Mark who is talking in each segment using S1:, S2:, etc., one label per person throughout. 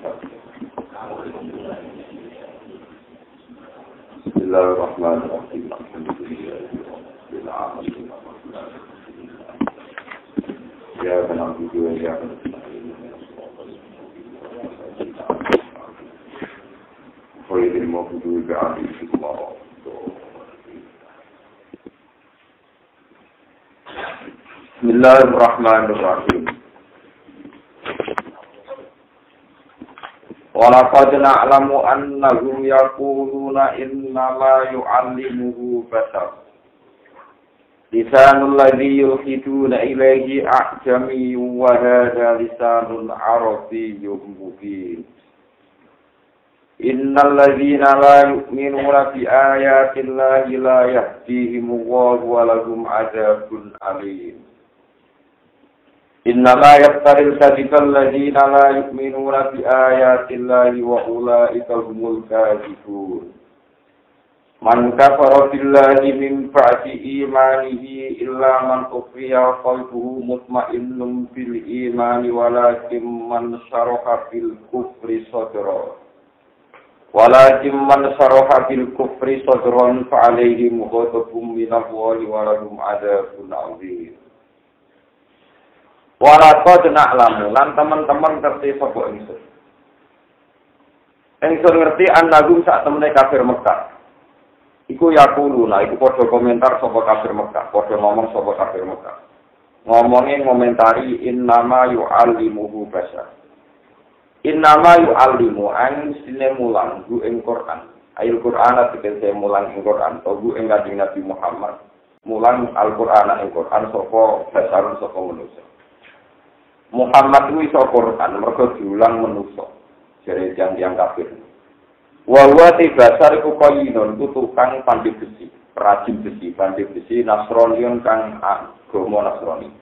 S1: Bismillahirrahmanirrahim. Ya kenal video ya. Khairin mawdu'i bi'ali Allah. Bismillahirrahmanirrahim. Walaqad na'lamu annahum yaquluna innama yu'allimuhu bashar. Lisanul ladzi yulhiduna ilayhi a'jamiyyun wa hadha lisanun arabiyyun mubin. Innal ladzina la yu'minuna bi ayati llahi la yahdihimullahu wa lahum 'adzabun 'alim. Innama yaftaril kadhibal ladzina la yu'minuna bi ayati llahi wa ulaika humul kadhibun. Man kafara billahi min ba'di imanihi illa man ukriha qalbuhu mutma'innun bil imani walakin man syaraha bil kufri sadra. Walakin man syaraha bil kufri sadran fa 'alaihim ghadabun minallahi wa lahum 'adzabun 'adzim. Walaqad na'lamu lan teman-teman ngerti sapa ingsun. Ingsun ngerti annagum sak temene kafir Mekah. Iku yaquluna iku padha komentar sapa kafir Mekah, padha ngomong sapa kafir Mekah. Ngomongin ngomentari innama yu'allimuhu bashar. Innama yu'allimu an sine mulang gu ing Quran. Ayat Quran tegese mulang ing Quran, to gu ing Kanjeng Nabi Muhammad. Mulang Al-Qur'an ing Quran sapa basarun sapa manusa. Muhammad kuwi iso Quran mergo diulang manusa. Jare yang kafir. Wa huwa tibasar iku koyinun ku tukang pandhi besi, perajin besi, pandhi besi Nasraniun kang agama Nasrani.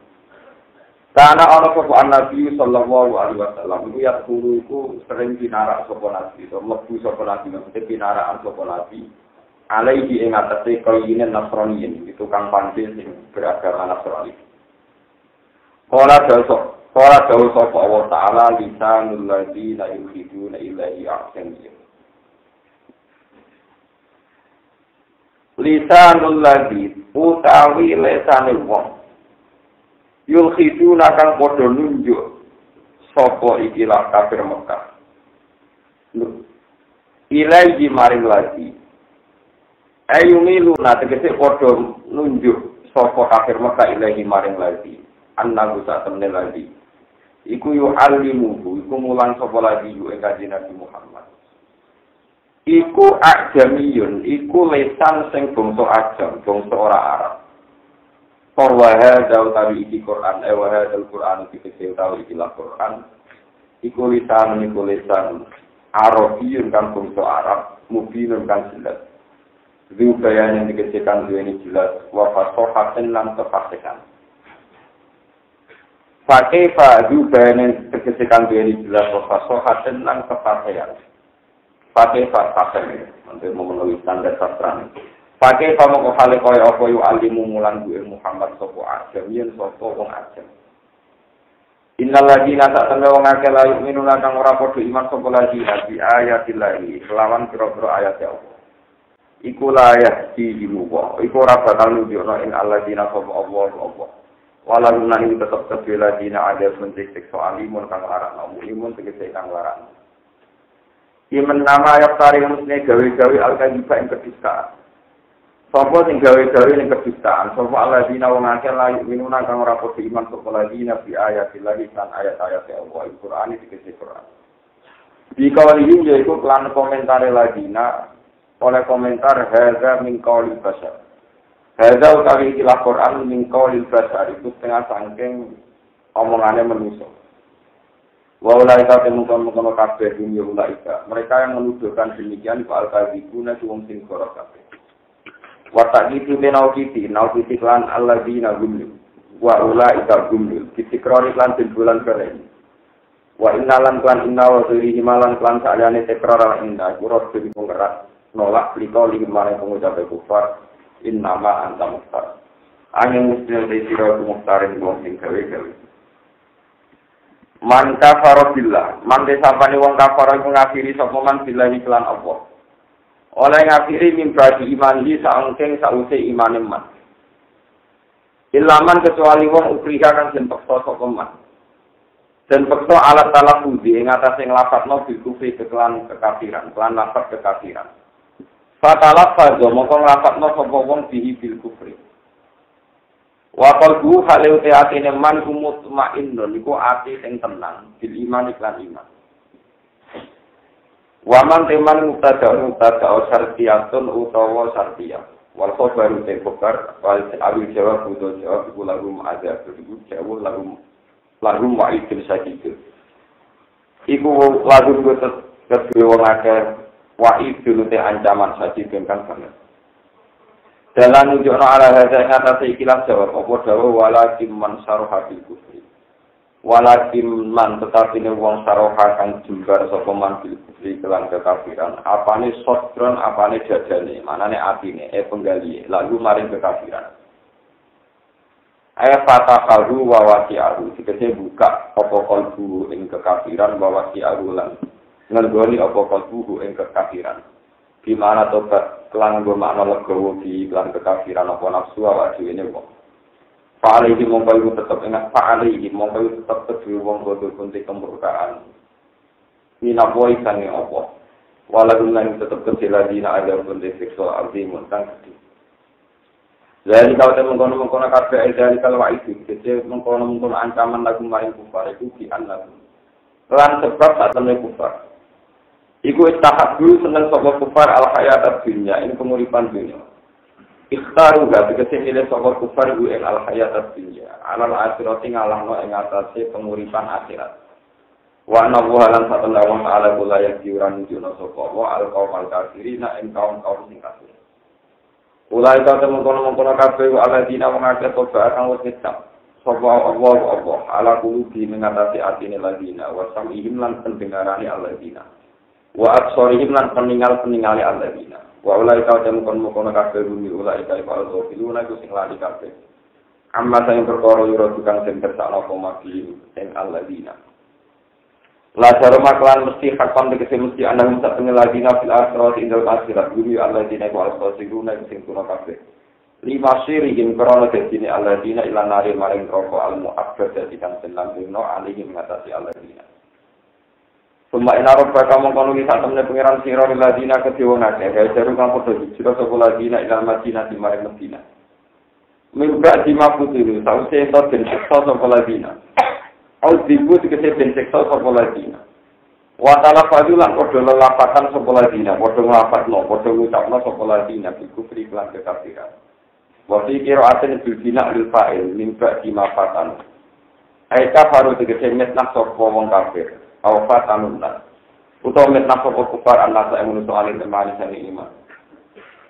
S1: Kana ana sapa Nabi sallallahu alaihi wasallam iku ya guru iku sering pinarak sapa Nabi, to mlebu sapa Nabi, maksudnya pinarakan sapa Nabi. Alaihi ing atase koyinen Nasraniyin, itu tukang pandhi sing beragama Nasrani. Qala dawuh sapa Allah Ta'ala lisanul ladzina yuhiduna ilaihi a'jamiyyun. Lisanul ladzi utawi lesane wong yulkhiduna kang padha nunjuk sapa ikilah kafir Mekah ilaihi maring ladzi ayumiluna tegese padha nunjuk sapa kafir Mekah ilaihi maring ladzi annahu satamne ladzi iku yu'allimuhu iku mulang sapa ladzi ing Kanjeng Nabi Muhammad. Iku ajamiyun, iku lesan sing bangsa ajam, bangsa ora Arab. Forwaha utawi iki Quran, ewaha Al-Quran iki utawi iki Al-Quran. Iku lesan Arabiyun kan bangsa Arab, mubinun kan jelas. Zubayane dikecekan duweni jelas, wa fasahaten lan kefasikan. Fakefa zubayane dikecekan duweni jelas, wa fasahaten lan kefasikan. Pakai fakta untuk memenuhi standar sastra. Pakai pamoko hale kaya apa yu alimu mulan gue Muhammad sopo ajam yen sopo wong ajam. Innal ladina ta'tana wong akeh la yu'minuna kang ora padha iman sopo lagi nabi ayatillahi kelawan pira-pira ayat Allah. Iku la yahdihimu wa iku ora bakal nunjukno ing alladina sopo Allah. Walau nang tetep kebela dina ada penting soal imun kang larang imun tegese kang larang. Iman nama yaftari musne gawe-gawe al-kadhiba ing kedustaan. Sapa sing gawe-gawe ing kedustaan, sapa alladzina wong akeh la yu'minuna kang ora padha iman sapa alladzina bi ayatillahi lan ayat-ayat Allah Al-Qur'an iki Quran. Di kawalihin yaiku lan komentar ladina oleh komentar hadza min qaulil bashar. Hadza utawi ikilah Quran min qaulil bashar itu setengah saking omongane manusia. Wa ulaika temukan kabeh dunya ulaika. Mereka yang menuduhkan demikian fa al-kadzibuna wong sing karo kabeh. Wa taqitu naukiti lan alladzina gumlu. Wa ulaika gumlu. Ditikrori lan bulan keren. Wa innalan lan inna wa sirihi malan lan saliyane tekrar lan inna kurang dadi penggerak nolak liko lima pengucap kufar innama anta muhtar. Angin muslim dari sira muktarin wong sing gawe-gawe. Man kafara billah, man desapane wong kafara iku ngafiri sapa man billahi lan Allah. Oleh ngafiri mimbadi iman iki saengking sause imane man. Ilaman kecuali wong ukriha kang den peksa sapa man. Den peksa alat talafudi ing atase nglafadzno bil kufri kelan kekafiran, kelan lafaz kekafiran. Fatalafaz mongko nglafadzno sapa wong bihi bil kufri. Wa qalbu halu atine man mutmainnun iku ati sing tenang bil iman iklan iman. Wa man teman mubtada syartiyatun utawa syartiyah. Wal khabaru tebukar wal awil jawab budo jawab iku lagu ada iku jawab lagu wa'idul sakit. Iku lagu kedue wong akeh wa'idul te ancaman sakit kan banget. Dalam nunjukno ala hadza ing atase ikilah jawab apa dawa walakin man saroha bil kufri. Walakin man tetapi wong saroha kang jembar sapa man bil kufri kelan kekafiran. Apane sodron apane jajane, manane atine penggali lalu maring kekafiran. Ayat fataqahu wa wasi'ahu dikete buka apa kalbu ing kekafiran wa wasi'ahu lan ngergoni apa kalbu ing kekafiran. Di mana tobat kelang makna legowo di kelang kekafiran apa nafsu awak dhewe ne wong. Paali iki mongko iku tetep enak paali iki mongko iku tetep kedue wong bodho kunti kemurkaan. Minapo isane apa? Walaupun lan tetep kejeladina ada kunti seksual azimun kang gede. Jadi kalau teman mengkono kabeh dari kalau itu, jadi mengkono ancaman lagu maring kufar itu di anak. Lan sebab saat temen kufar. Iku istahab dulu seneng sapa kufar al hayat dunya ini penguripan dunia. Ikhtaru gak tegese milih sapa kufar iku ing al hayat dunya. Alal akhirat ngalahno ing atase penguripan akhirat. Wa nabu halan satana wa ala kulayak diuran juno sapa wa al qaum kafirina ing kaum sing kafir. Ulai ta mengkono kabeh aladina wong akeh tobat kang wis ngecap. Sapa Allah ala kulubi mengatasi atine ladina wa samihim lan pendengarane aladina. Wa absorihim lan peninggal-peningale aladina. Wa ulai ta mengkono kabeh rumi ulai ta kalau filuna ku sing lali kabeh. Amma sing perkara yura tukang sing kersakno apa mati ing aladina. La jaroma klan mesti hakon tegese mesti ana sak pengeladina fil akhirat indal akhirat guru alladzina wa al-fasiruna sing kuna kabeh. Lima sirihim karana dene alladzina ila nari maring roko al-mu'abbad dadi kang senang dino alihim ngatasi alladzina. Summa ina rabbaka mongko sak temne pangeran sira alladzina kedewona kae jaru kang padha sira sapa alladzina ila Madinah di maring Madinah. Mimba di mafutiru sause ento den sapa alladzina. Audibu dikese ben seksa sapa ladina. Wa ta'ala fadilan padha lelapatan sapa ladina, padha nglapatno, padha ngucapno sapa ladina bil kufri lan kekafiran. Wa fi qira'atin bil bina' lil fa'il min ba'di ma fatan. Aita baru dikese metnah sapa wong kafir, aw fatanun nas. Utawa metnah sapa kufar anak sak ngono soal temani sane iman.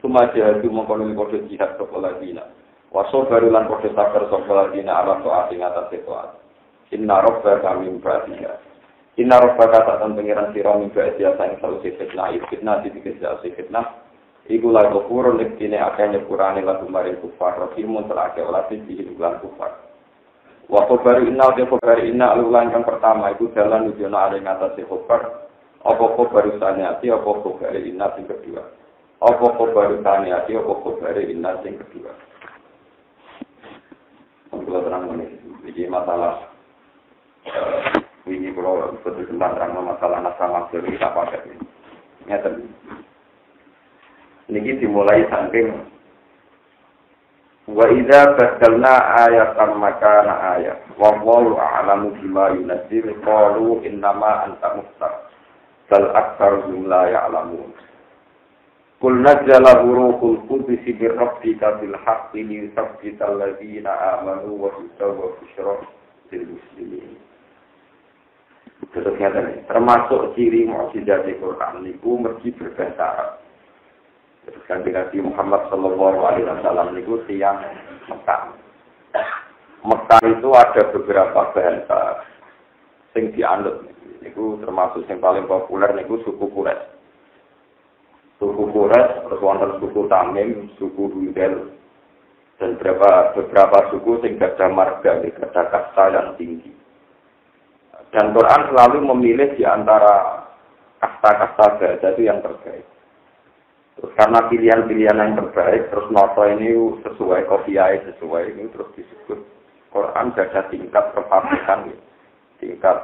S1: Sumaja itu mongkon padha jihad sapa ladina. Wa sabaru lan padha sabar sapa ladina ala taat ing atas taat. Inna rabbaka min ba'diha. Inna rabbaka ta'ala pengiran sira min ba'diha sang sause fitnah dikese fitnah. Iku la ghafurun likine akeh nyepurane lagu maring kufar rahimun terake olah siji lan kufar. Wa khabaru inna alulan kang pertama iku dalan nujono ale ngatasi kufar. Apa khabaru saniati apa khabaru inna sing kedua. Apa khabaru saniati apa khabaru inna sing kedua. Kalau terang ini masalah ini kalau betul tentang masalah naskah masuk kita pakai ini. Nyata. Niki dimulai saking wa idza badalna ayatan makana ayat wa wallahu a'lamu bima yunzil qalu innama anta muftar bal aktsaruhum la ya'lamun. Qul nazzala ruhul qudus bi rabbika bil haqqi liyuthabbital ladzina amanu wa yusawwa busyra lil muslimin. Terusnya tadi, termasuk ciri mukjizat Al-Quran itu mesti berbahasa Arab. Terus kan Nabi Muhammad Sallallahu Alaihi Wasallam itu tiang Mekah. Mekah itu ada beberapa bahasa yang dianut. Itu termasuk yang paling populer itu suku Quraisy. Suku Quraisy, terus wonten suku Tamim, suku Hudel, dan beberapa suku yang ada marga, ada kasta yang tinggi. Dan Quran selalu memilih di antara kasta-kasta bahasa itu yang terbaik. Terus karena pilihan-pilihan yang terbaik, terus noto ini sesuai, kopiah sesuai, ini terus disebut Quran ada tingkat kefasikan, tingkat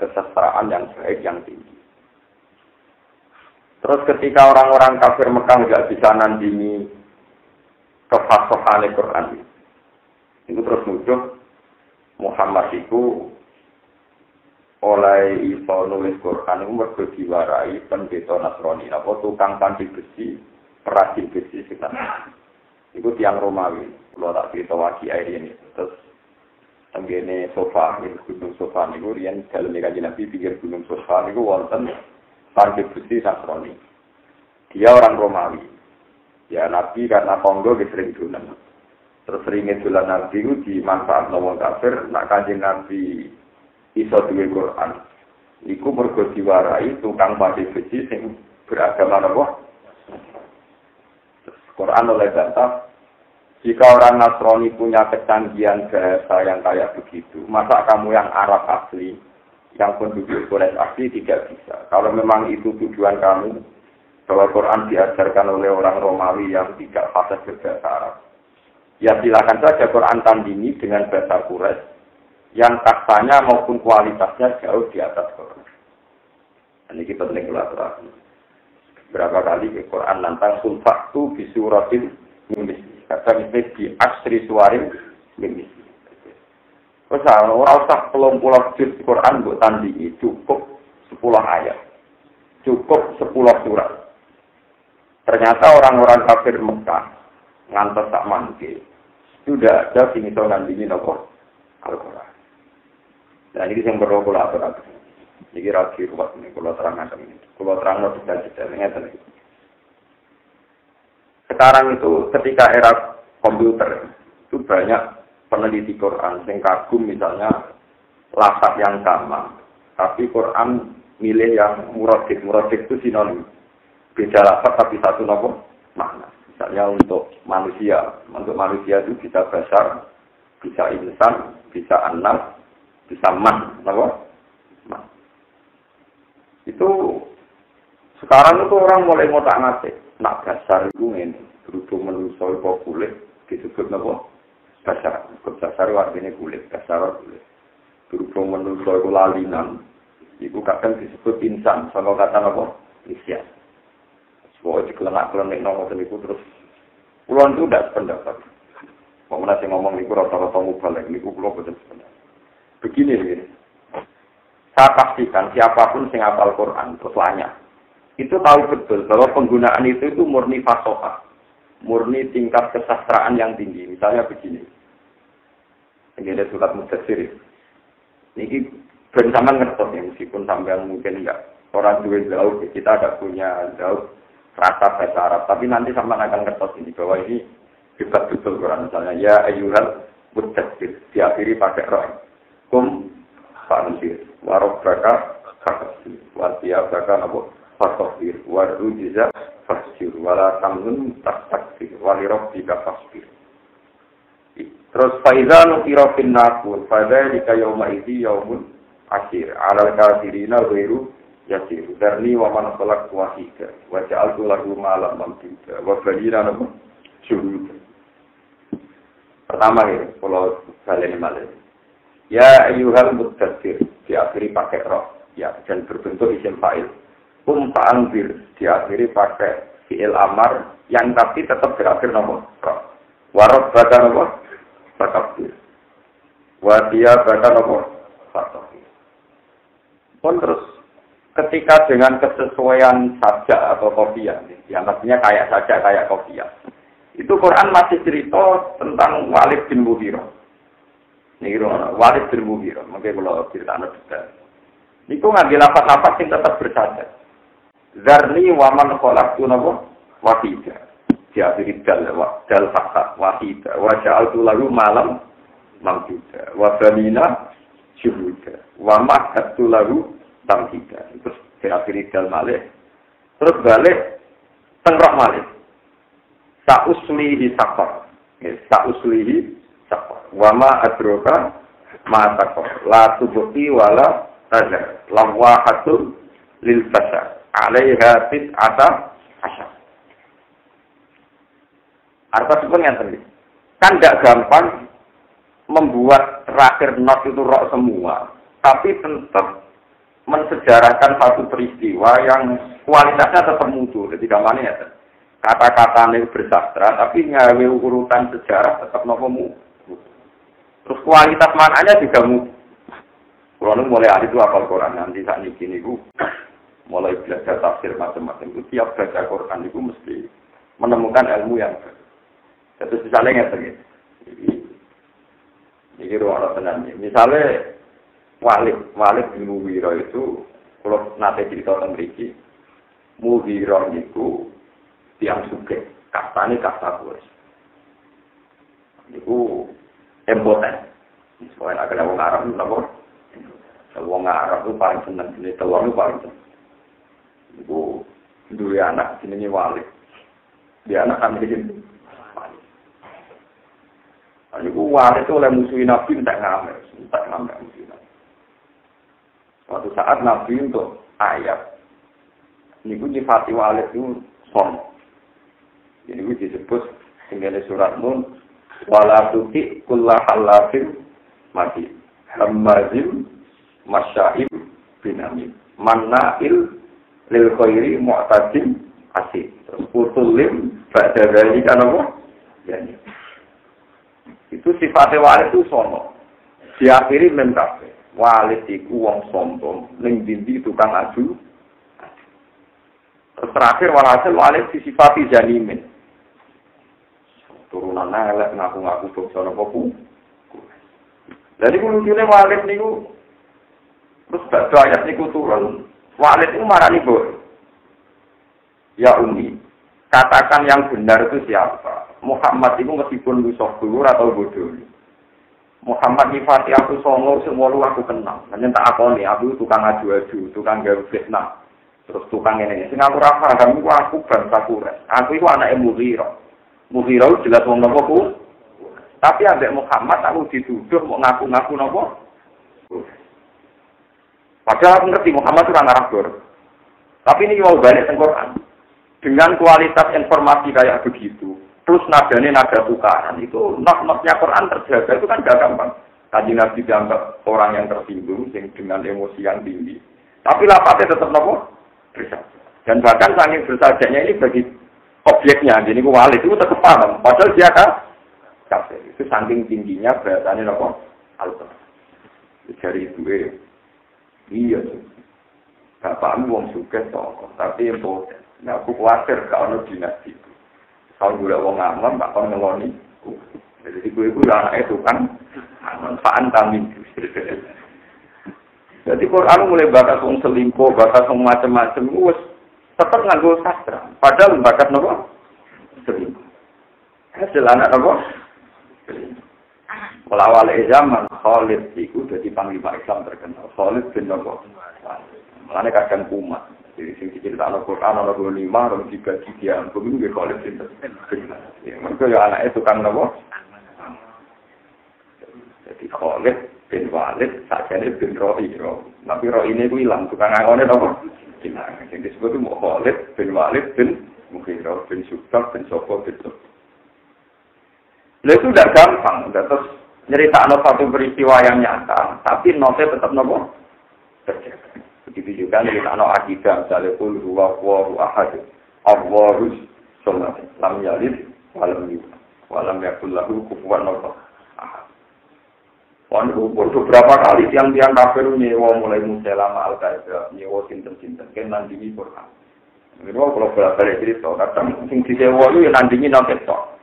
S1: kesesastraan yang baik, yang tinggi. Terus ketika orang-orang kafir Mekah nggak bisa nandingi kefasahan Quran, itu terus nuduh Muhammad itu oleh iso nulis Quran itu mergo diwarai pendeta Nasrani, apa tukang pandai besi, perajin besi sekitar. Itu tiang Romawi, kalau tak cerita waki air ini. Terus tenggene sofa, gunung sofa niku riyen daleme Kanjeng Nabi pinggir gunung sofa niku wonten pandai besi Nasrani. Dia orang Romawi. Ya Nabi karena Kongo sering dolan. Terus seringnya dolan Nabi itu dimanfaat wong kafir, nak Kanjeng Nabi iso duwe Quran. Iku mergo diwarai tukang pandai besi sing beragama apa? Quran oleh bantah, jika orang Nasrani punya kecanggihan bahasa yang kayak begitu, masa kamu yang Arab asli, yang penduduk Quraisy asli tidak bisa. Kalau memang itu tujuan kamu, bahwa Quran diajarkan oleh orang Romawi yang tidak fasih berbahasa Arab, ya silakan saja Quran tandingi dengan bahasa Quraisy yang kaksanya maupun kualitasnya jauh di atas Quran. Ini kita penting kolaborasi. Berapa kali Quran nantang sulfatu bisuratin mimis. Kata misalnya di asri suarin mimis. Terus orang usah 30 juz Quran buat tandingi, cukup 10 ayat. Cukup 10 surat. Ternyata orang-orang kafir Mekah ngantos tak mangke. Sudah ada finito nandingi nopo Al-Quran. Nah ini yang perlu kolaborasi. Ini rapi ruwet ini kalau terang-terang ini. Kalau terang itu tidak. Sekarang itu ketika era komputer itu banyak peneliti Quran yang kagum misalnya lafaz yang sama, tapi Quran milih yang muradik itu sinonim. Beda lafaz tapi satu nopo makna. Misalnya untuk manusia itu bisa besar, bisa insan, bisa anak, bisa man, nopo. Itu sekarang itu orang mulai ngotak ngatik. Nak dasar itu ini, berhubung manusia itu kulit, disebut apa? Dasar. Dasar artinya kulit, dasar kulit. Berhubung manusia itu lalinan, itu kadang disebut insan. Sama kata apa? Isya. Semua dikelenak-kelenik nomor itu terus. Puluhan itu tidak sependapat. Mau menasih ngomong itu rata-rata mubalik, itu pulau betul sependapat. Begini. Saya pastikan siapapun yang hafal Quran, terus lanya. Itu tahu betul bahwa penggunaan itu murni fasoha, murni tingkat kesastraan yang tinggi. Misalnya begini, ini ada surat Mudaththir. Ini bersama ngertos ya, meskipun sampean mungkin enggak orang juga jauh, kita ada punya jauh rasa bahasa Arab, tapi nanti sampean akan ngertos ini bahwa ini hebat betul Quran. Misalnya ya ayyuhal Mudaththir diakhiri pakai roh, kum fa'anzir, warobbaka fakasir, watiyabaka nabo fasofir, warujiza fasir, wala tamnun tastakfir, walirobbika fasfir. Terus faiza nukira fin nakur, fadzalika yauma idzi yaumun asir, 'alal kafirina ghairu yasir. Darni wa man khalaqtu wahida, wa ja'altu lahu malan mamduda, wa banina nabo syuhud. Pertama ya, kalau kalian malah ya ayyuhal mudaththir diakhiri pakai roh ya dan berbentuk isim fa'il. Fa'anzir diakhiri pakai fi'il amar yang tapi tetap berakhir nomor roh. Warabbaka nomor fakabbir. Wa diyabaka nomor fakabbir. Pun terus ketika dengan kesesuaian sajak atau kopiah, ya maksudnya kayak sajak kayak kopiah. Itu Quran masih cerita tentang Walid bin Mughirah. Ini Walid bin Mughirah, mungkin kalau cerita anak detail. Itu ngambil lafaz-lafaz yang tetap bersaja. Zarni wa man khalaqtu wahida. Diakhiri dal fakta wahida. Wa ja'altu lahu malam mamduda. Wa banina syuhuda. Wa ma'adtu lahu tamhida. Terus diakhiri dal malih. Terus balik tengrok malih. Sa'uslihi saqar. Sa'uslihi saqar. Wa ma adroka mata kok la tubuti wala tazar lawahatul lil basar alaiha tis asar. Arta sebenarnya tadi kan tidak gampang membuat terakhir not itu rok semua, tapi tetap mensejarahkan satu peristiwa yang kualitasnya tetap mutu. Ketika mana ya kata-katanya bersastra, tapi ngawe urutan sejarah tetap nopo mutu. Terus kualitas maknanya juga mutu. Kalau mulai hari itu hafal Quran nanti saat ini bu, mulai belajar tafsir macam-macam itu tiap baca Quran itu mesti menemukan ilmu yang baru. Terus misalnya yang ini ruang tenang. Misalnya Walid bin Mughirah itu kalau nate cerita tentang Riki, Mughirah itu tiang sugih, kastane kasta Quraisy. Itu impoten. Soalnya agak orang Arab itu napa? Wong Arab itu paling seneng jenis telur itu paling seneng. Itu dua anak jenenge Walid. Dia anak kan begini. Itu Walid itu oleh musuh Nabi tak ngamer musuh Nabi. Suatu saat Nabi untuk ayat, ini pun nyifati Walid itu sombong. Ini pun disebut tinggal surat Nun, wala tuti kullah halafin mati, hamazim masyaib binamim, manna'il lil khairi mu'tadim asih. Terus putulim ba'da dzalika apa? Yani. Itu sifatnya Walid itu sombong. Diakhiri mentafe. Walid itu wong sombong, ning dindi tukang aju. Terus terakhir walhasil Walid disifati janimin. Turunan elek ngaku-ngaku bangsa napa ku. Jadi lucunya Walid niku terus badhe ayat niku turun. Walid itu marani boy. Ya Umi, katakan yang benar itu siapa? Muhammad itu meskipun musuh dulur atau bodoh. Muhammad nyifati aku songo semua lu aku kenal. Hanya tak akoni aku tukang aju-aju, tukang gawe fitnah. Terus tukang ini. Sing aku ra paham aku bangsa Quraisy. Aku iku anake Mughirah. Mughirah jelas wong napa ku. Tapi ambek Muhammad aku dituduh mau ngaku-ngaku napa? Padahal aku ngerti Muhammad itu orang Arab Gor. Tapi ini mau balik teng Quran. Dengan kualitas informasi kayak begitu, terus nadanya nada tukaran, itu not-notnya Quran terjaga, itu kan gak gampang. Kanjeng Nabi dianggap orang yang tersinggung, dengan emosi yang tinggi. Tapi lapatnya tetap nopo bersaja. Dan bahkan saking bersajanya ini bagi objeknya, jadi Walid itu tetap paham. Padahal dia kafir. Itu saking tingginya bahasanya nopo alter. Dari itu iya tuh. Bapakmu wong sugih tokoh, tapi impoten. Nah, aku khawatir kalau dinasti itu. Kalau gue wong aman, tak pernah ngeloni. Jadi gue anaknya itu kan manfaat kami. Jadi Quran mulai bakas wong selingkuh, bakas wong macam-macam, wes tetap nganggo sastra. Padahal bakas nopo selingkuh. Hasil anak nopo. Melawal zaman Khalid itu jadi panglima Islam terkenal. Khalid bin nopo. Mulane kadang kumat. Jadi sing diceritakan Al-Qur'an ana 25 orang dibagi dia kuwi nggih Khalid bin. Ya, mergo ya anake tukang nopo? Jadi Khalid bin Walid sakjane bin Ra'i. Tapi Ra'i ini ku ilang tukang angone nopo? Ilang. Sing disebut itu Khalid bin Walid bin Mughirah bin Syu'bah bin Sofwa bin Sofwa. Itu udah gampang, udah terus nyeritakno satu peristiwa yang nyata, tapi notnya tetap nopo? Terjaga. Begitu juga nyeritakno akidah, misalnya kul huwa Allahu ahad, Allahus samad, lam yalid walam yulad, walam yakul lahu kufuwan ahad. Beberapa kali tiang-tiang kafir nyewa mulai Musailama al-Kadzdzab, nyewa sinten-sinten, kan nandingi Quran. Ini kalau balik cerita, kadang sing disewa itu yang nandingi nanti tok.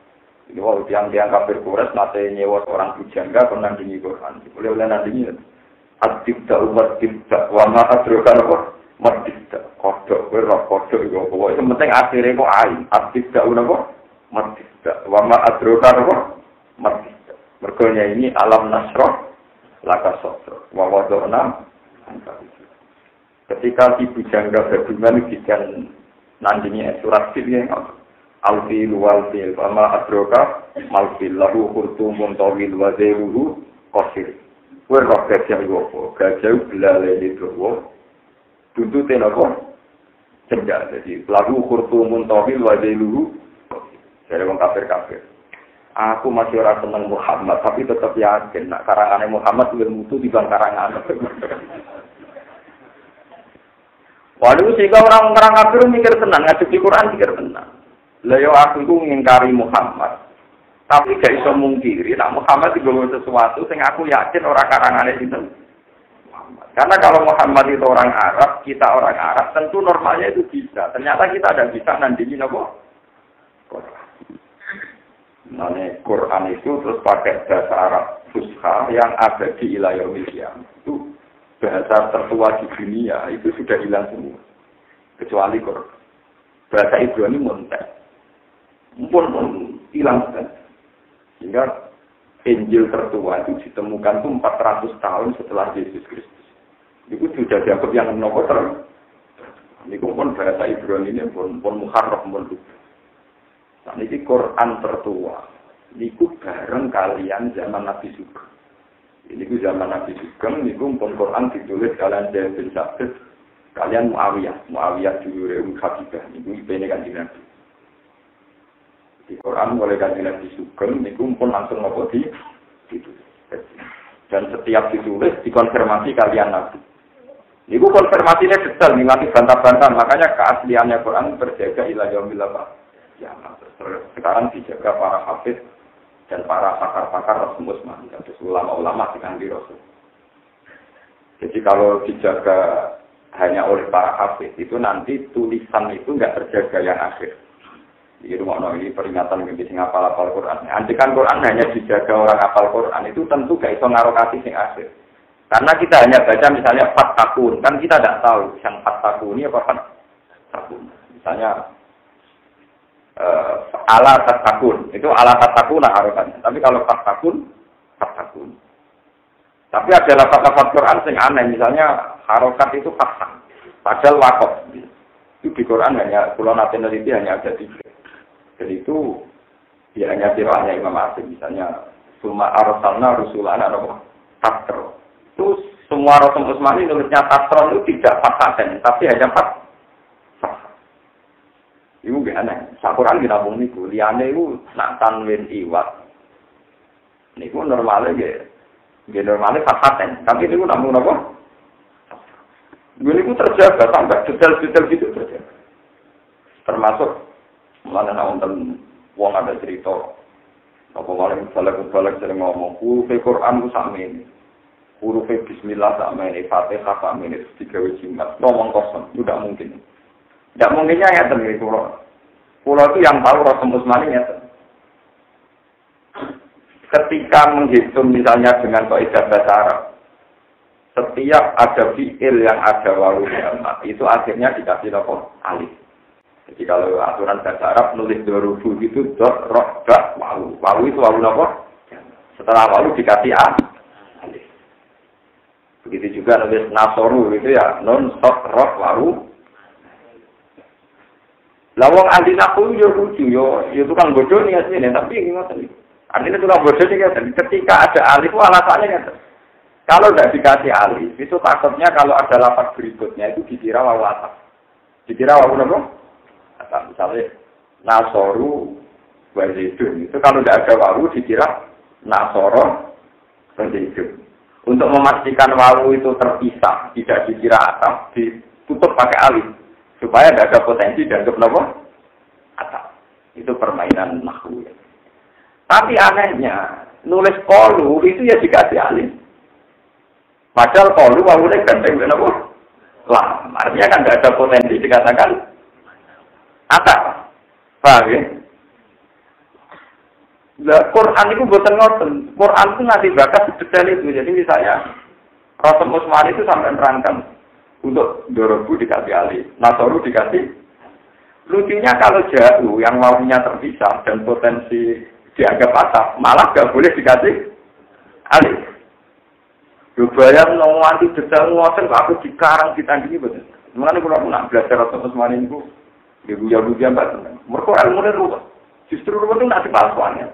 S1: Ini kalau tiang-tiang kafir Quraisy nate nyewa seorang bujangga kon nandingi Quran. Boleh nandingi. At-tibda umat-tibda, wama adrokan apa? Mat-tibda, kodok, berok, kodok, itu pokoknya penting akhirnya kok ain. At-tibda apa? Mat-tibda, wama adrokan apa? Mat-tibda. Merganya ini alam nasroh, laka sotro, wawadona, ketika si bujangga berdungan bikin nandingi surat fil yang al-fil wal-fil, wama adroka, mal-fil, lahu kurtumun tawil wa zeruhu, qasir. Kowe roh gajah iku apa? Gajah belalene dawa. Tuntute napa? Cendak. Jadi lagu khurtumun tawil wa zailuhu. Jadi wong kafir-kafir. Aku masih ora seneng Muhammad, tapi tetap yakin nak karangane Muhammad luwih mutu dibanding karangane. Waduh, sehingga orang kafir mikir tenang, ngadepi Quran mikir tenang. Lah yo aku iku ngingkari Muhammad. Tapi gak iso mungkiri, nak Muhammad digawe sesuatu sing aku yakin ora karangane sinten Muhammad. Karena kalau Muhammad itu orang Arab, kita orang Arab, tentu normalnya itu bisa. Ternyata kita ada bisa nandingin apa? Quran. Nah, Quran itu terus pakai bahasa Arab Fusha yang ada di wilayah Indonesia. Itu bahasa tertua di dunia, itu sudah hilang semua. Kecuali Quran. Bahasa Ibrani montek. Pun hilang sekali. Sehingga Injil tertua itu ditemukan itu 400 tahun setelah Yesus Kristus. Itu sudah dianggap yang nomor terus. Ini pun bahasa Ibrani ini pun Muharram pun. Nah, ini Quran tertua. Ini bareng kalian zaman Nabi Sugeng. Ini zaman Nabi Sugeng. Ini pun Quran ditulis kalian Zaid bin Sabit. Kalian Muawiyah dulu Habibah. Ini ini kan Nabi. Di Quran oleh Kanjeng Nabi Sugeng niku pun langsung ngopo ditulis. Dan setiap ditulis dikonfirmasi kalian Nabi. Niku konfirmasinya detail nganti bantah-bantah, makanya keasliannya Quran terjaga ila yaumil ya. Sekarang dijaga para hafiz dan para pakar-pakar Rasul Usman, terus ulama-ulama dengan di Rasul. Jadi kalau dijaga hanya oleh para hafiz itu nanti tulisan itu enggak terjaga yang akhir. Di rumah ini peringatan bagi sing hafal Quran. Andikan Quran hanya dijaga orang hafal Quran itu tentu gak iso ngarokati sing akhir. Karena kita hanya baca misalnya fatakun, kan kita tidak tahu yang fatakun ini apa fatakun. Misalnya ala fatakun, itu ala fatakun harokatnya. Tapi kalau fatakun. Tapi ada lafaz Quran sing aneh, misalnya harokat itu fathah. Padahal wakof. Itu di Quran hanya pulau nate neliti hanya ada 3. Jadi itu ya hanya firmannya Imam Asim, misalnya Suma arsalna rusulana tatro. Itu semua Rasul Utsmani nulisnya tatro itu tidak fathah, tapi hanya fathah. Itu gak aneh. Sakuran kita ngomong niku, liyane itu nak tanwin iwat. Niku normalnya normalnya fathah, tapi niku namun apa? Niku terjaga sampai detail-detail gitu terjaga. Termasuk mana nonton wong ada cerita apa malah balik sering ngomong huruf Quran ku sakmene huruf bismillah sakmene Fatihah sakmene digawe jimat ngomong kosong tidak mungkin munginnya ya temen pulau itu yang tahu Rasul Utsmani ya ketika menghitung misalnya dengan kaidah bahasa Arab setiap ada fiil yang ada wawunya itu akhirnya dikasih nopo alif. Jadi kalau aturan bahasa Arab nulis dorufu gitu dot rok bak wawu. Wawu itu wawu apa? Setelah wawu dikasih alif. Begitu juga nulis nasoru itu ya non sok rok wawu. Lawang anti naku yo lucu yo tukang bodoh nih aslinya tapi gimana nih? Artinya tukang bodoh nih kan ketika ada alif alasannya kan. Kalau tidak dikasih alif itu takutnya kalau ada lafaz berikutnya itu dikira wawu atas. Dikira wawu apa? Misalnya Nasoru Wazidun itu kalau tidak ada wawu dikira Nasoro Wazidun. Untuk memastikan wawu itu terpisah, tidak dikira atas, ditutup pakai alif supaya tidak ada potensi dianggap apa? Atas. Itu permainan nahwu. Tapi anehnya nulis kolu itu ya dikasih alif. Padahal kolu wawunya ganteng apa? Lah, artinya kan tidak ada potensi dikatakan atas, paham ya? Nah, Quran itu buatan ngoten. Quran itu nanti bakat detail itu. Jadi misalnya Rasul Utsmani itu sampai nerangkan untuk dorobu dikasih alif, nasoru dikasih. Lucunya kalau jauh yang wawunya terpisah dan potensi dianggap atas, malah gak boleh dikasih alif. Bayang nanti detail ngoten kok aku dikarang ditandingi betul. Mengenai kalau nak belajar Rasul Utsmani itu Ibu-ibu mbak, mereka ilmu itu justru itu nanti palsuannya.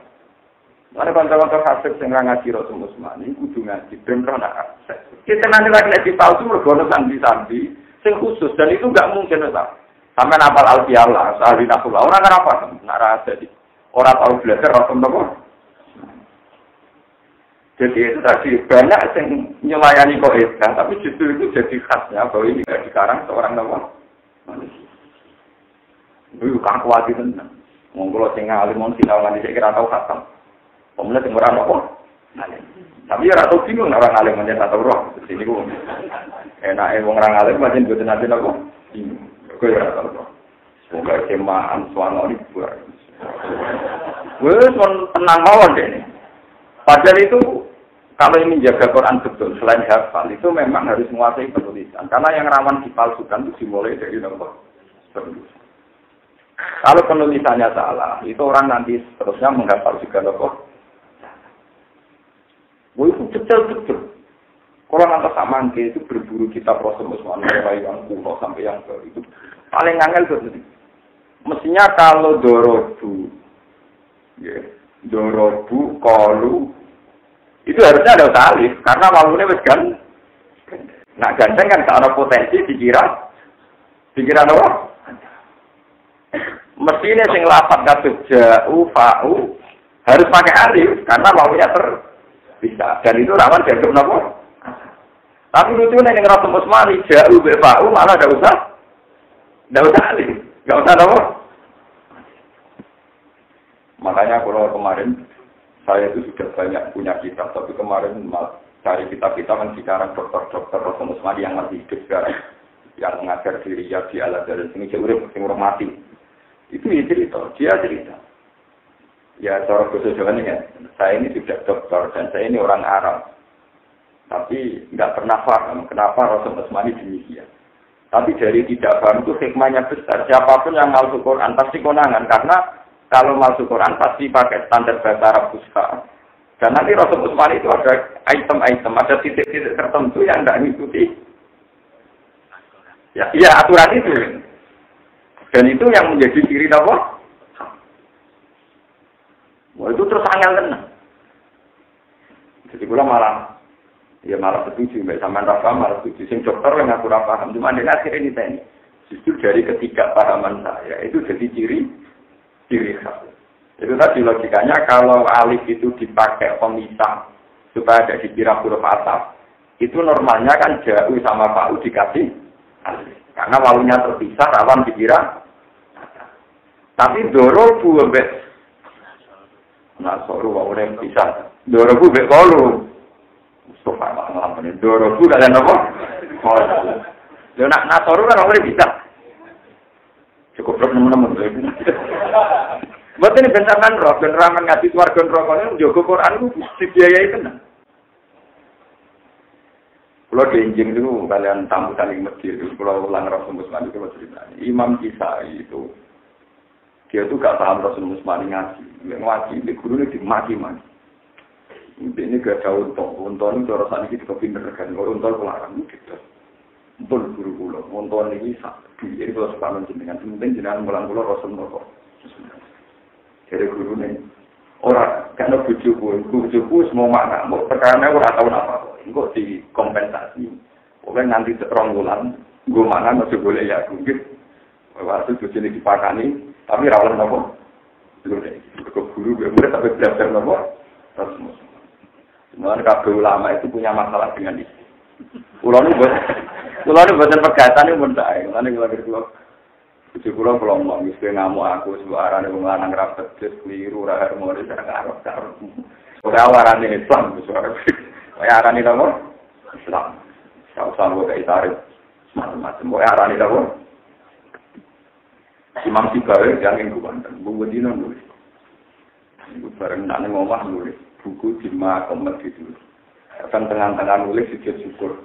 S1: Mana kanca-kanca fasik sing ra ngaji Rasul Usmani kudu ngaji ben ora nak akses. Kita nanti lagi di palsu mergo sambi-sambi sing khusus dan itu enggak mungkin ta. Sampai hafal Al-Fiyalah, ahli nafulah ora apa nak ra jadi. Ora tahu belajar Rasul nopo. Jadi itu tadi banyak yang nyelayani kaidah, tapi justru itu jadi khasnya bahwa ini tidak dikarang seorang nopo manusia. Itu kan kuat itu. Monggo sing alim mon sinau nganti sik kira tau khatam. Pemuda yang orang apa? Tapi ya rata bingung orang alim macam tak tahu roh. Sini ku enak orang alim macam buat nanti apa? Bingung. Kau ya rata roh. Semoga kemaan suara ini buat. Wes tenang mawon deh. Padahal itu kalau ingin jaga Quran betul selain hafal itu memang harus menguasai penulisan. Karena yang rawan dipalsukan itu dimulai dari nomor penulisan. Kalau penulisannya salah, itu orang nanti terusnya menghafal juga nomor. Itu detail-detail. Kalau nanti sama itu berburu kitab Rasul Usman mulai yang kuno sampai yang baru itu paling angel betul. Mestinya kalau dorobu, ya, dorobu, kolu, itu harusnya ada salif karena walune wis kan. Nah ganteng kan kalau potensi dikira apa? Mestinya sing lapat kados ja'u, fa'u harus pakai alif karena walunya bisa dan itu rawan dianggap nopo. Tapi lucunya yang Rasul Usmani jauh befau malah tidak usah alih, nggak usah nopo. Makanya kalau kemarin saya itu sudah banyak punya kitab, tapi kemarin cari kitab-kitab yang sekarang dokter-dokter Rasul Usmani yang masih hidup sekarang, yang mengajar di Riyadh di Al-Azhar sini jauh mati. Itu dia cerita. Ya, cara khusus Jawa ini kan, saya ini sudah dokter dan saya ini orang Arab. Tapi nggak pernah paham kenapa Rasul Usmani demikian. Tapi dari tidak paham itu hikmahnya besar. Siapapun yang masuk Quran pasti konangan. Karena kalau masuk Quran pasti pakai standar bahasa Arab Fusha. Dan nanti Rasul Usmani itu ada item-item, ada titik-titik tertentu yang tidak mengikuti. Ya, aturan itu. Dan itu yang menjadi ciri apa? Wah itu terus angel tenang. Jadi pula malah setuju, mbak sampean rafa malah setuju. Sing dokter yang aku paham, cuma dia akhirnya ini tanya. Justru dari ketidakpahaman saya itu jadi ciri khas. Itu tadi logikanya kalau alif itu dipakai pemisah supaya tidak dikira huruf ataf, itu normalnya kan jauh sama fa'u dikasih alif. Karena walunya terpisah rawan dikira. Tapi dorobu mbak. Nah, soru wae bisa. Dorobu mbek kolu. Mustafa ngalamin dorobu kalian apa? Kolu. Lha nak nasoru kan ora bisa. Cukup temen-temen. Mboten ben sampean roh, ben ramen ngaji warga neraka njogo Quran ku dibiayai tenan. Kalau diinjing dulu kalian tamu saling masjid, kalau ulang Rasul Musmani itu cerita. Imam Kisai itu dia tuh gak paham Rasul Musmani ngaji di guru ini dimaki-maki. Ini gak ada untung itu rasanya kita pinter kan, kalau untung pelarang gitu. Untung guru pulau, untung ini jadi kalau sepanon jenengan, penting jenengan pulang Rasul Musmani. Jadi guru ini orang karena bujuku semua makna, perkara orang tahu apa, kok dikompensasi. Pokoknya nanti seterong bulan, gue mana masih boleh ya, mungkin waktu itu jadi dipakani. Tapi rawan nopo, guru gue murid tapi belajar nopo, terus semua kabeh ulama itu punya masalah dengan itu. Pulau ini buatan pegatan ini benda, nanti kalau ngomong, misalnya ngamuk aku sebuah arah yang mengarang rapat, keliru, harmonis, arah. Udah awaran Islam, suara kayak arah ini nopo, Islam, sama kayak tarik, macam-macam, kayak arah ini nopo. Imam Sibawi yang ingin buku dino nulis. Ibu bareng nak ngomah nulis. Buku Jima Komet itu. Kadang tengah-tengah nulis sujud syukur.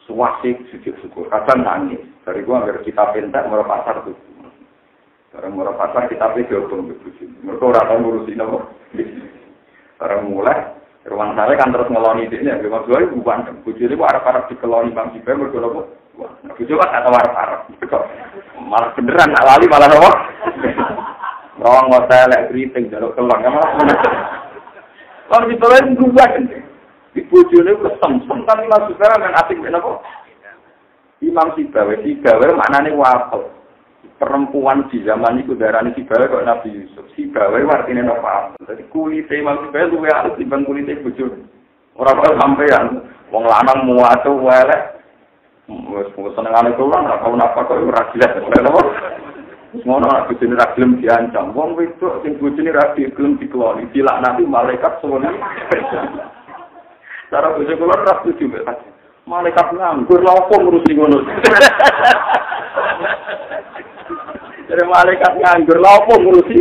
S1: Suwasik sujud syukur. Kadang nangis. Dari gua nggak kita pentak murah pasar tuh. Karena murah pasar kita pedofil begitu. Mereka orang tahu ngurusin apa. Karena mulai ruang saya kan terus ngeloni ini. Imam Sibawi bukan. Buku ini harap-harap dikeloni Imam Sibawi berdoa. Nah, bujuk kan atau warap-warap. Malah beneran, nak lali malah apa? Rawang hotel, keriting, jaluk kelang. Malah bener. Kalau ditolong dua kan. Ibu jone kesem tapi Mas Saudara kan asik menapa? Imam Sibawi maknane wafat. Perempuan di zaman itu darane Sibawi kok Nabi Yusuf. Sibawi artine napa? Dadi kulite Imam Sibawi luwih alus dibanding kulite bojone. Ora kok sampean wong lanang muatu elek. Wes senengane kula ora tau napa kok ora jelas. Ngono nek bojone ra gelem diancam. Wong wedok sing bojone ra gelem dikeloni, dilaknati malaikat semono. Cara bojone kula ra setuju mek malaikat nganggur lha opo ngurusi ngono. Dari malaikat nganggur lha opo ngurusi.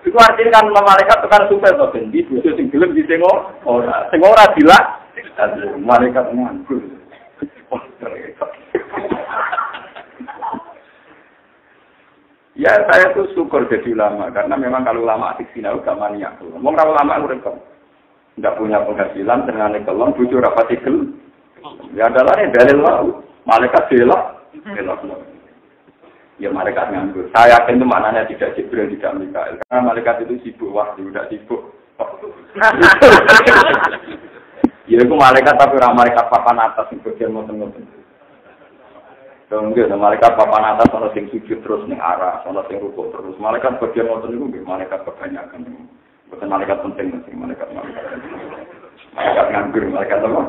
S1: Iku artinya kan malaikat tekan supaya to ben di bojo sing gelem disengo ora. Sing ora dilak malaikat nganggur. Ya saya tuh syukur jadi ulama karena memang kalau ulama asik sinau gak maniak. Wong ra ulama urip kok. Enggak punya penghasilan senengane kelon bojo ra pati gel. Ya adalah dalil wae. Malaikat belok. Ya malaikat nganggur. Saya yakin itu maknanya tidak Jibril tidak Mikail. Karena malaikat itu sibuk wahyu tidak sibuk. Ya itu malaikat tapi ora malaikat papan atas sing bagian ngoten-ngoten. Enggak, malaikat papan atas ana sing sujud terus ning arah, ana sing rukuk terus. Malaikat bagian ngoten niku nggih malaikat kebanyakan. Bukan malaikat penting sing malaikat. Malaikat nganggur, malaikat apa?